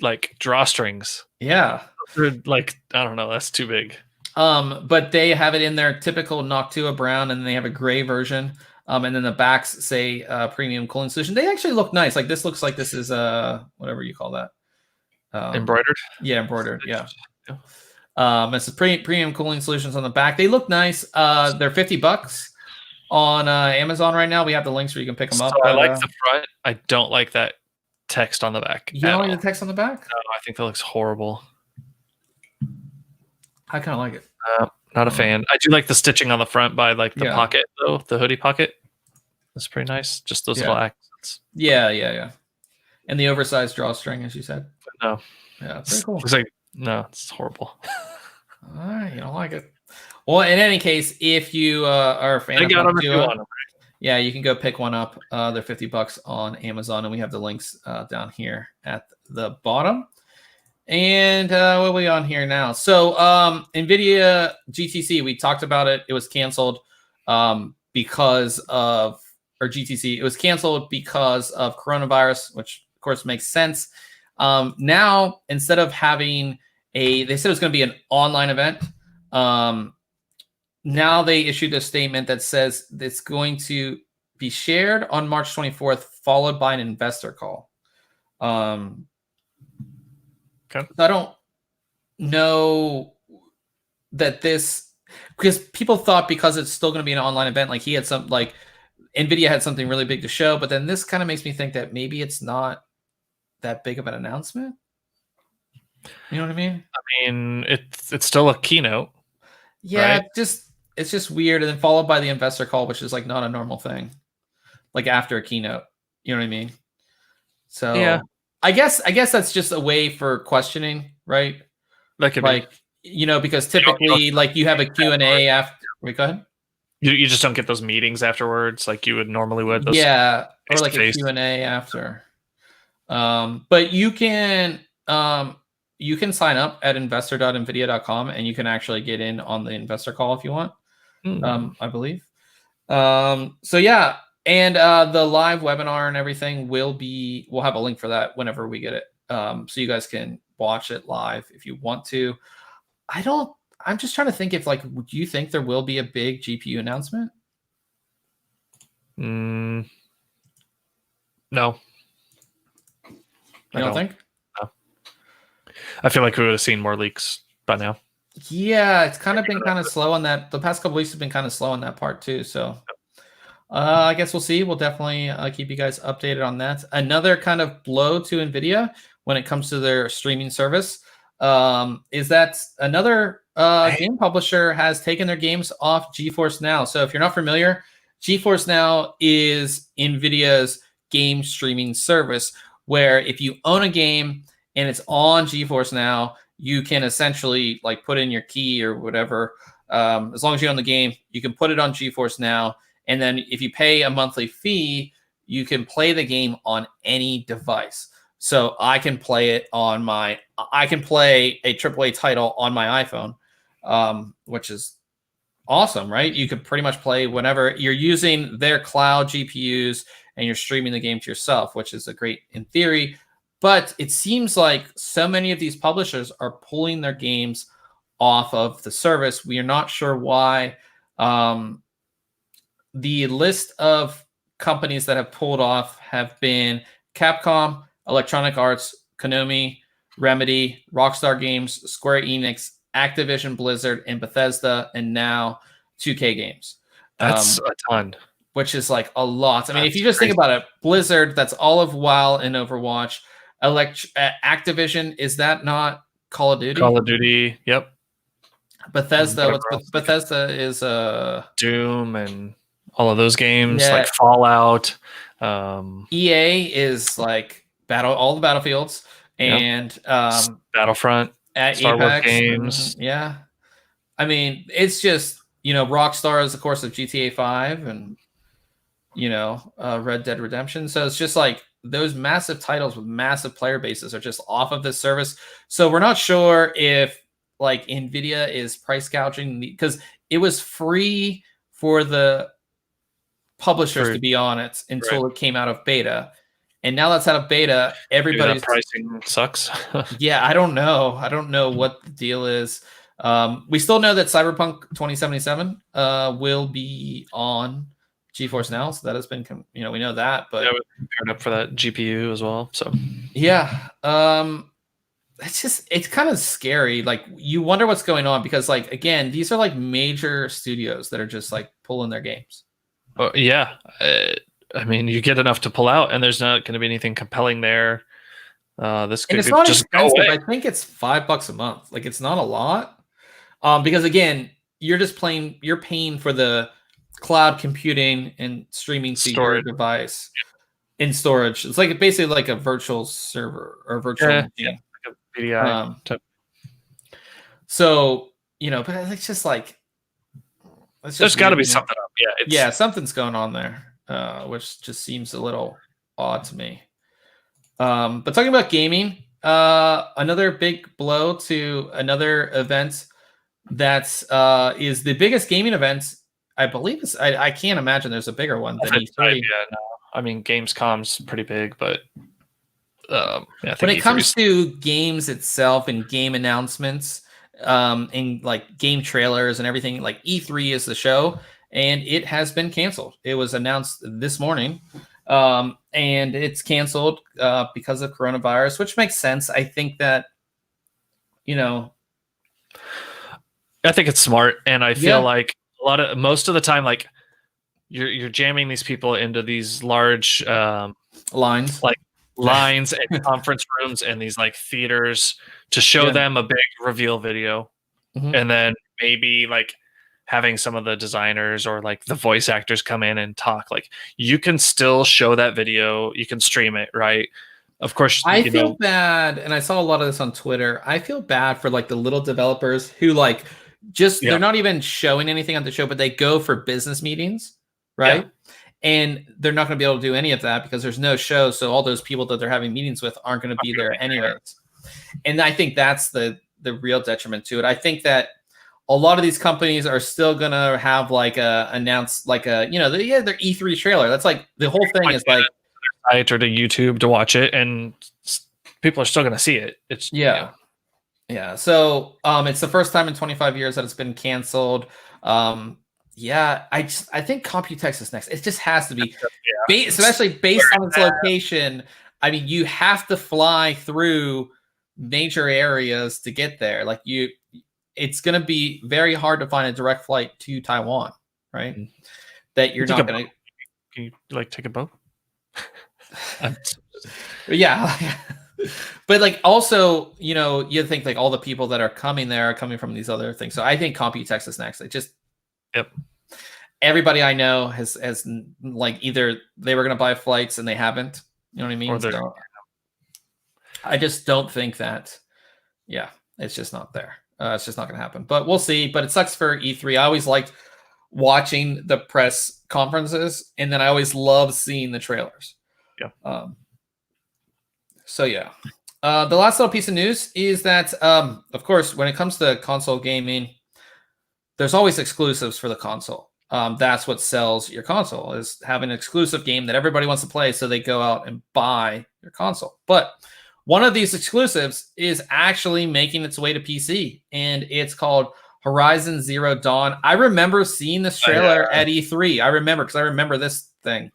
like drawstrings. Yeah. They're like, I don't know, that's too big. But they have it in their typical Noctua brown, and they have a gray version. And then the backs say premium cooling solution. They actually look nice. Like, this looks like this is whatever you call that. Embroidered. Yeah, embroidered. Yeah. Yeah. This is premium cooling solutions on the back. They look nice. They're $50 on Amazon right now. We have the links where you can pick them up. I like the front. I don't like that text on the back. You don't like the text on the back? No, I think that looks horrible. I kind of like it. Not a fan. I do like the stitching on the front by like the pocket though, the hoodie pocket. That's pretty nice. Just those little accents. Yeah. And the oversized drawstring, as you said. No. Yeah, pretty cool. It's like no, it's horrible. All right, you don't like it. Well, in any case, if you are a fan of Noctua, yeah, you can go pick one up. They're $50 on Amazon, and we have the links down here at the bottom. And what are we on here now? So Nvidia GTC, we talked about it. It was canceled because of, or GTC, it was canceled because of coronavirus, which of course makes sense. Now, instead of having they said it was going to be an online event. Now they issued a statement that says it's going to be shared on March 24th, followed by an investor call. Okay. So I don't know that this, because people thought because it's still going to be an online event, like he had some, like Nvidia had something really big to show, but then this kind of makes me think that maybe it's not that big of an announcement. You know what I mean? I mean, it's still a keynote. Yeah, right? It's just weird, and then followed by the investor call, which is like not a normal thing. Like after a keynote, you know what I mean? So yeah, I guess that's just a way for questioning, right? That could like be. You know, because typically like you have a Q&A after. Wait, go ahead. You just don't get those meetings afterwards like you would normally would. Those or like a Q&A after. But you can sign up at investor.nvidia.com and you can actually get in on the investor call if you want. I believe. So yeah, and the live webinar and everything we'll have a link for that whenever we get it. So you guys can watch it live if you want to. I'm just trying to think if would you think there will be a big GPU announcement? No. I don't think? No. I feel like we would have seen more leaks by now. Yeah, it's kind of been kind of slow on that. The past couple weeks have been kind of slow on that part too. So I guess we'll see. We'll definitely keep you guys updated on that. Another kind of blow to NVIDIA when it comes to their streaming service is that another game publisher has taken their games off GeForce Now. So if you're not familiar, GeForce Now is NVIDIA's game streaming service where if you own a game and it's on GeForce Now, you can essentially put in your key or whatever. As long as you own the game, you can put it on GeForce Now. And then if you pay a monthly fee, you can play the game on any device. So I can play it on I can play a AAA title on my iPhone, which is awesome, right? You could pretty much play whenever you're using their cloud GPUs and you're streaming the game to yourself, which is a great in theory. But it seems like so many of these publishers are pulling their games off of the service. We are not sure why. The list of companies that have pulled off have been Capcom, Electronic Arts, Konami, Remedy, Rockstar Games, Square Enix, Activision Blizzard, and Bethesda, and now 2K Games. That's a ton. Which is a lot. I mean, if you just think about it, Blizzard, that's all of WoW and Overwatch. Activision, is that not Call of Duty? Call of Duty, yep. Bethesda, Bethesda is Doom and all of those games, like Fallout. EA is all the Battlefields and Battlefront, Star Wars games. Yeah. I mean, it's just, Rockstar is, of course, of GTA 5 and, Red Dead Redemption. So it's just those massive titles with massive player bases are just off of this service. So we're not sure if NVIDIA is price gouging because it was free for the publishers to be on it until it came out of beta. And now that's out of beta, everybody's pricing sucks. Yeah, I don't know. I don't know what the deal is. We still know that Cyberpunk 2077 will be on GeForce Now, so that has been, we know that, but we're paired up for that GPU as well. So yeah, it's kind of scary. Like you wonder what's going on because like again, these are like major studios that are just like pulling their games. Yeah, I mean, you get enough to pull out, and there's not going to be anything compelling there. This could And it's not just go expensive. away. I think it's $5 a month. Like it's not a lot. Because again, you're paying for the cloud computing and streaming to your device in storage. It's like basically like a virtual server or virtual machine. Yeah, like a VDI type. So, but it's just like There's got to be something up. Yeah, something's going on there, which just seems a little odd to me. But talking about gaming, another big blow to another event that is the biggest gaming event, I believe. I can't imagine there's a bigger one than E3. Yeah, no. I mean, Gamescom's pretty big, but I think when it comes to games itself and game announcements, and like game trailers and everything, like E3 is the show, and it has been canceled. It was announced this morning, and it's canceled because of coronavirus, which makes sense. I think that, I think it's smart, and I feel like most of the time, like you're jamming these people into these large lines, like lines and conference rooms and these like theaters to show them a big reveal video, and then maybe like having some of the designers or like the voice actors come in and talk. Like you can still show that video, you can stream it, right? Of course, I feel bad, and I saw a lot of this on Twitter. I feel bad for like the little developers who like they're not even showing anything on the show, but they go for business meetings, right? Yeah. And they're not going to be able to do any of that because there's no show. So all those people that they're having meetings with aren't going to be there anyways. And I think that's the real detriment to it. I think that a lot of these companies are still going to have like their E3 trailer. That's like the whole thing is like site or to YouTube to watch it, and people are still going to see it. It's yeah. So it's the first time in 25 years that it's been canceled. I think Computex is next. It just has to be, especially based on its location. I mean, you have to fly through major areas to get there. Like it's going to be very hard to find a direct flight to Taiwan, right? That you're not going to. Can you like take a boat? Yeah. But like also, you think like all the people that are coming there are coming from these other things. So I think Computex is next. It just everybody I know has like either they were going to buy flights and they haven't. You know what I mean? So I just don't think that. Yeah, it's just not there. It's just not going to happen. But we'll see. But it sucks for E3. I always liked watching the press conferences, and then I always love seeing the trailers. Yeah. The last little piece of news is that, of course, when it comes to console gaming, there's always exclusives for the console. That's what sells your console, is having an exclusive game that everybody wants to play, so they go out and buy your console. But one of these exclusives is actually making its way to PC, and it's called Horizon Zero Dawn. I remember seeing this trailer at E3. I remember this thing.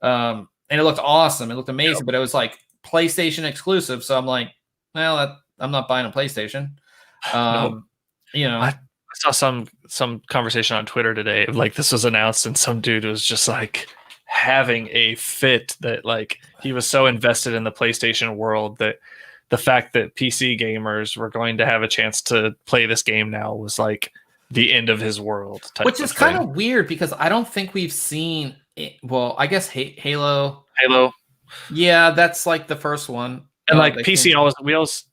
And it looked awesome. It looked amazing, but it was like PlayStation exclusive. So I'm like, well, I'm not buying a PlayStation. I saw some conversation on Twitter today. Like this was announced, and some dude was just like having a fit that like he was so invested in the PlayStation world that the fact that PC gamers were going to have a chance to play this game now was like the end of his world. Which is kind of weird because I don't think we've seen it. Well, I guess Halo. Yeah, that's like the first one. And like PC we always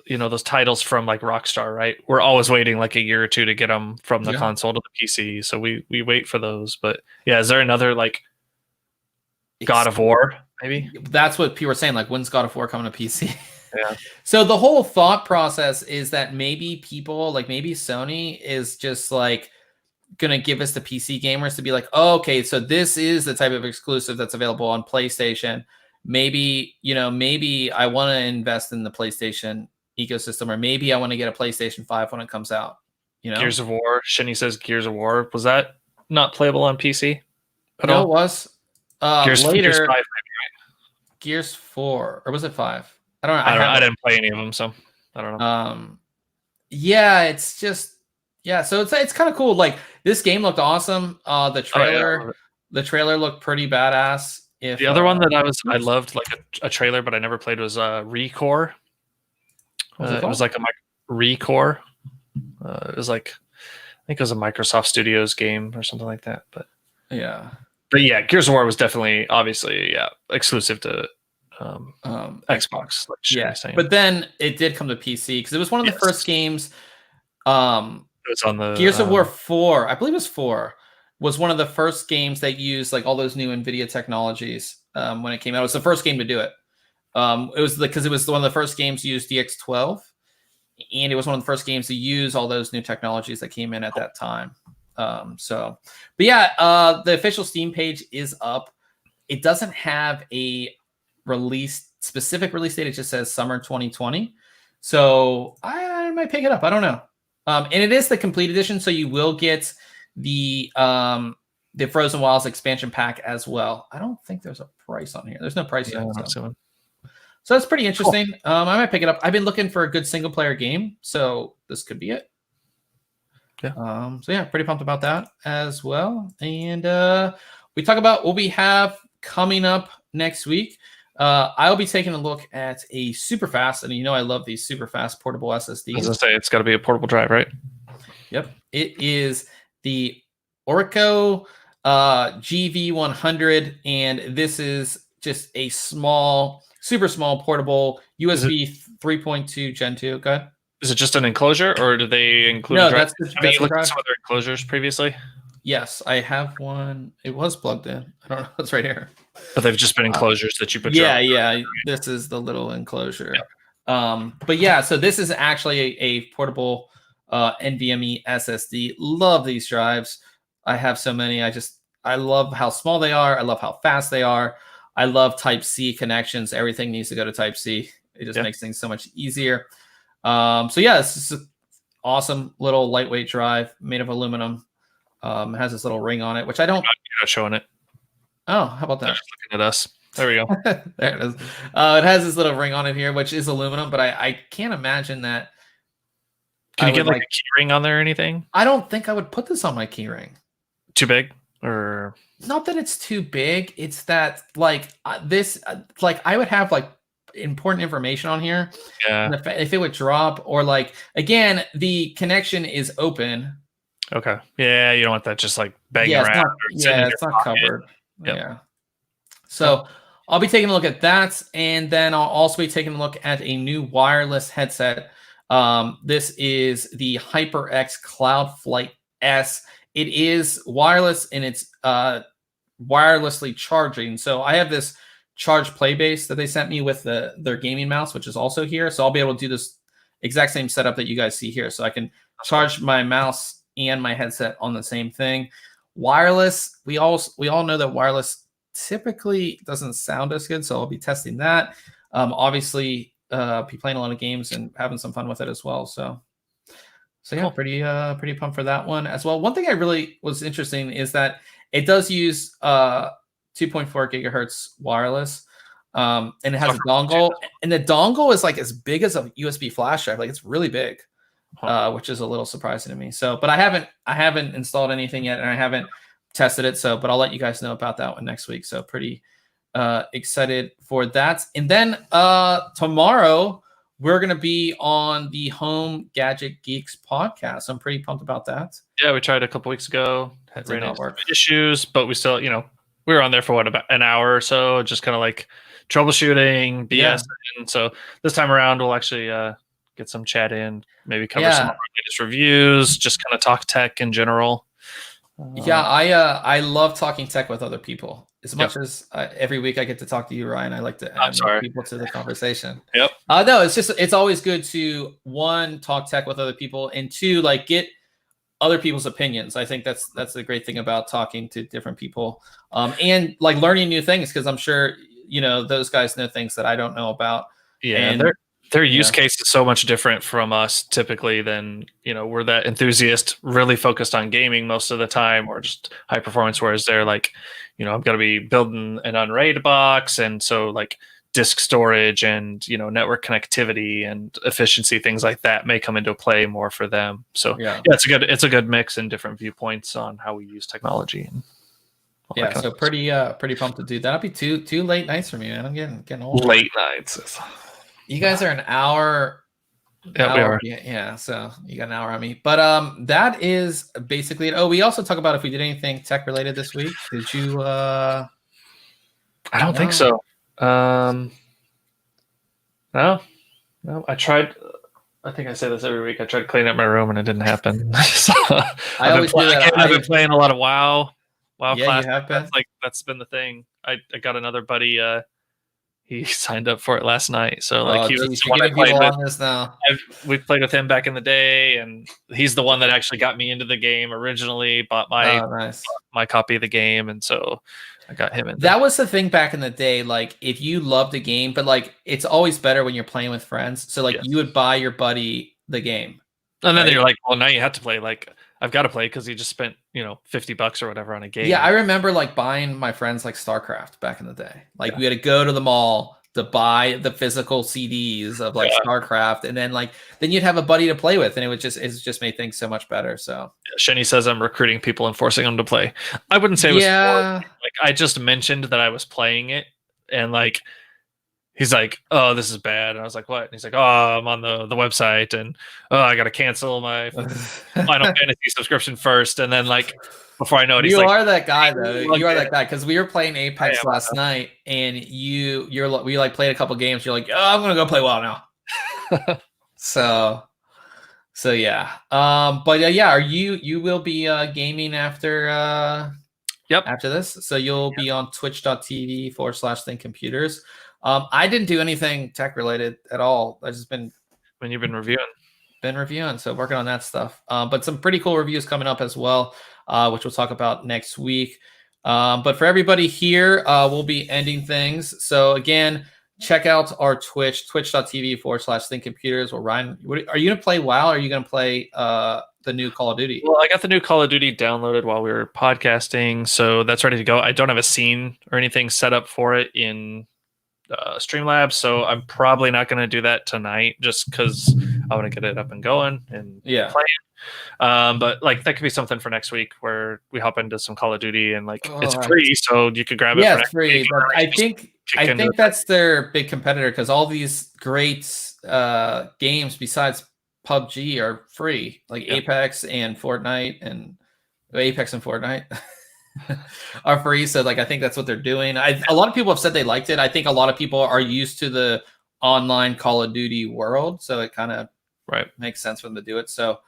those titles from like Rockstar, right? We're always waiting like a year or two to get them from the console to the PC. So we wait for those. But yeah, is there another like God of War? Maybe that's what people are saying. Like, when's God of War coming to PC? Yeah. So the whole thought process is that maybe people like maybe Sony is just like gonna give us the PC gamers to be like, oh, okay, so this is the type of exclusive that's available on PlayStation. Maybe I want to invest in the PlayStation ecosystem, or maybe I want to get a PlayStation 5 when it comes out. Gears of War. Shinny says Gears of War. Was that not playable on PC? No, it was. Gears 5, maybe, right? Gears 4, or was it 5? I don't know. I didn't play any of them, so I don't know. Yeah, it's just so it's kind of cool. Like this game looked awesome. The trailer looked pretty badass. If the other one that I loved like a trailer, but I never played was Recore. It was like a Recore. It was like I think it was a Microsoft Studios game or something like that. But yeah, Gears of War was definitely obviously exclusive to Xbox. Like but then it did come to PC because it was one of the first games. It was on the Gears of War 4, I believe it was 4, was one of the first games that used like all those new Nvidia technologies when it came out. It was the first game to do it. It was because it was one of the first games to use DX12, and it was one of the first games to use all those new technologies that came in at that time. The official Steam page is up. It doesn't have a specific release date. It just says summer 2020. So I might pick it up. I don't know. And it is the complete edition, so you will get the Frozen Wilds expansion pack as well. I don't think there's a price on here. There's no price yet. So it's pretty interesting. Cool. I might pick it up. I've been looking for a good single player game, so this could be it. Yeah. Pretty pumped about that as well. And we talk about what we have coming up next week. I'll be taking a look at a super fast, and I love these super fast portable SSDs. I was gonna say it's got to be a portable drive, right? Yep, it is the Orco GV100, and this is just a super small portable USB 3.2 Gen 2. Go ahead. Is it just an enclosure, or do they include? No, a drive? that's you looked at some other enclosures previously. Yes, I have one. It was plugged in. I don't know. It's right here. But they've just been enclosures that you put. Yeah. This is the little enclosure. Yeah. So this is actually a portable NVMe SSD. Love these drives. I have so many. I love how small they are. I love how fast they are. I love Type-C connections. Everything needs to go to Type-C. It just makes things so much easier. This is an awesome little lightweight drive made of aluminum. It has this little ring on it, which I don't. You're not showing it. Oh, how about that? Just looking at us. There we go. There it is. It has this little ring on it here, which is aluminum, but I can't imagine that. Can you get like a key ring on there or anything? I don't think I would put this on my key ring. Too big, or not that it's too big. It's that I would have like important information on here. Yeah. And if it would drop, or again, the connection is open. Okay. Yeah, you don't want that just like banging around. It's not covered. Yep. Yeah. So I'll be taking a look at that, and then I'll also be taking a look at a new wireless headset. This is the HyperX Cloudflight S. It is wireless, and it's wirelessly charging. So I have this Charge Play base that they sent me with their gaming mouse, which is also here. So I'll be able to do this exact same setup that you guys see here. So I can charge my mouse and my headset on the same thing. Wireless, we all know that wireless typically doesn't sound as good, so I'll be testing that. Obviously, be playing a lot of games and having some fun with it as well. So yeah, cool. Pretty pumped for that one as well. One thing I really was interesting is that it does use 2.4 gigahertz wireless, and it has a dongle, and the dongle is like as big as a USB flash drive. Like it's really big. Which is a little surprising to me. So, but I haven't installed anything yet, and I haven't tested it. So, but I'll let you guys know about that one next week. So, pretty excited for that. And then tomorrow we're gonna be on the Home Gadget Geeks podcast. So I'm pretty pumped about that. Yeah, we tried a couple weeks ago. Had issues, but we still, we were on there for about an hour or so, just kind of like troubleshooting, BS. Yeah. And so this time around, we'll actually get some chat in, maybe cover some of our latest reviews, just kind of talk tech in general. I love talking tech with other people. As much as every week I get to talk to you, Ryan, I like to add more people to the conversation. Yep. No, it's always good to, one, talk tech with other people, and two, get other people's opinions. I think that's the great thing about talking to different people, and learning new things, because I'm sure those guys know things that I don't know about. Yeah, and their use case is so much different from us typically than, we're that enthusiast really focused on gaming most of the time, or just high performance, whereas they're like, I'm going to be building an unraid box. And so disk storage and network connectivity and efficiency, things like that may come into play more for them. So yeah, it's a good mix and different viewpoints on how we use technology. And yeah, so pretty pumped to do that. That'll be two late nights for me, man. I'm getting old. Late nights. You guys are an hour. Yeah, we are. Yeah, so you got an hour on me. But that is basically it. Oh, we also talk about if we did anything tech related this week. Did you I don't think so. No. I tried. I think I say this every week. I tried cleaning up my room and it didn't happen. So I've been playing a lot of WoW. WoW class. You have been? That's been the thing. I got another buddy. He signed up for it last night. So he was the one I played with. This now. We played with him back in the day, and he's the one that actually got me into the game originally. Bought my copy of the game, and so I got him in. That was the thing back in the day. Like, if you loved a game, but it's always better when you're playing with friends. So you would buy your buddy the game, and then you're like, well, now you have to play. I've got to play because you just spent $50 or whatever on a game. Yeah, I remember buying my friends StarCraft back in the day. We had to go to the mall to buy the physical CDs of StarCraft, and then you'd have a buddy to play with, and it just made things so much better. So Shenny says I'm recruiting people and forcing them to play. I wouldn't say it was I just mentioned that I was playing it, and he's like, oh, this is bad. And I was like, what? And he's like, oh, I'm on the website, and I got to cancel my Final Fantasy subscription first. And then before I know it, he's are that guy though. You are that guy, because we were playing Apex last night, and we played a couple games. You're like, oh, I'm gonna go play WoW now. so yeah. But are you will be gaming after after this? So you'll be on twitch.tv/ThinkComputers. I didn't do anything tech related at all. I just been when you've been reviewing, so working on that stuff. But some pretty cool reviews coming up as well, which we'll talk about next week. But for everybody here, we'll be ending things. So again, check out our twitch.tv/ThinkComputers. Well, Ryan, are you gonna play WoW? Or are you gonna play the new Call of Duty? Well, I got the new Call of Duty downloaded while we were podcasting, so that's ready to go. I don't have a scene or anything set up for it in Streamlabs, so I'm probably not going to do that tonight, just because I want to get it up and going and play. But that could be something for next week, where we hop into some Call of Duty, and it's free, so you could grab it. Yeah, it's free. But I think that's their big competitor, because all these great games besides PUBG are free, Apex and Fortnite, and Apex and Fortnite. Are free, so I think that's what they're doing. A lot of people have said they liked it. I think a lot of people are used to the online Call of Duty world, so it kind of makes sense for them to do it. So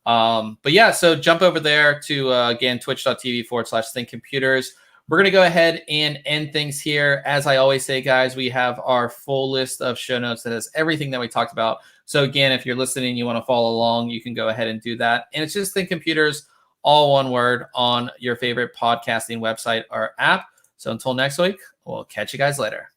so jump over there to again twitch.tv/ThinkComputers. We're gonna go ahead and end things here. As I always say, guys, we have our full list of show notes that has everything that we talked about. So again, if you're listening, you want to follow along, you can go ahead and do that. And it's just ThinkComputers, all one word, on your favorite podcasting website or app. So until next week, we'll catch you guys later.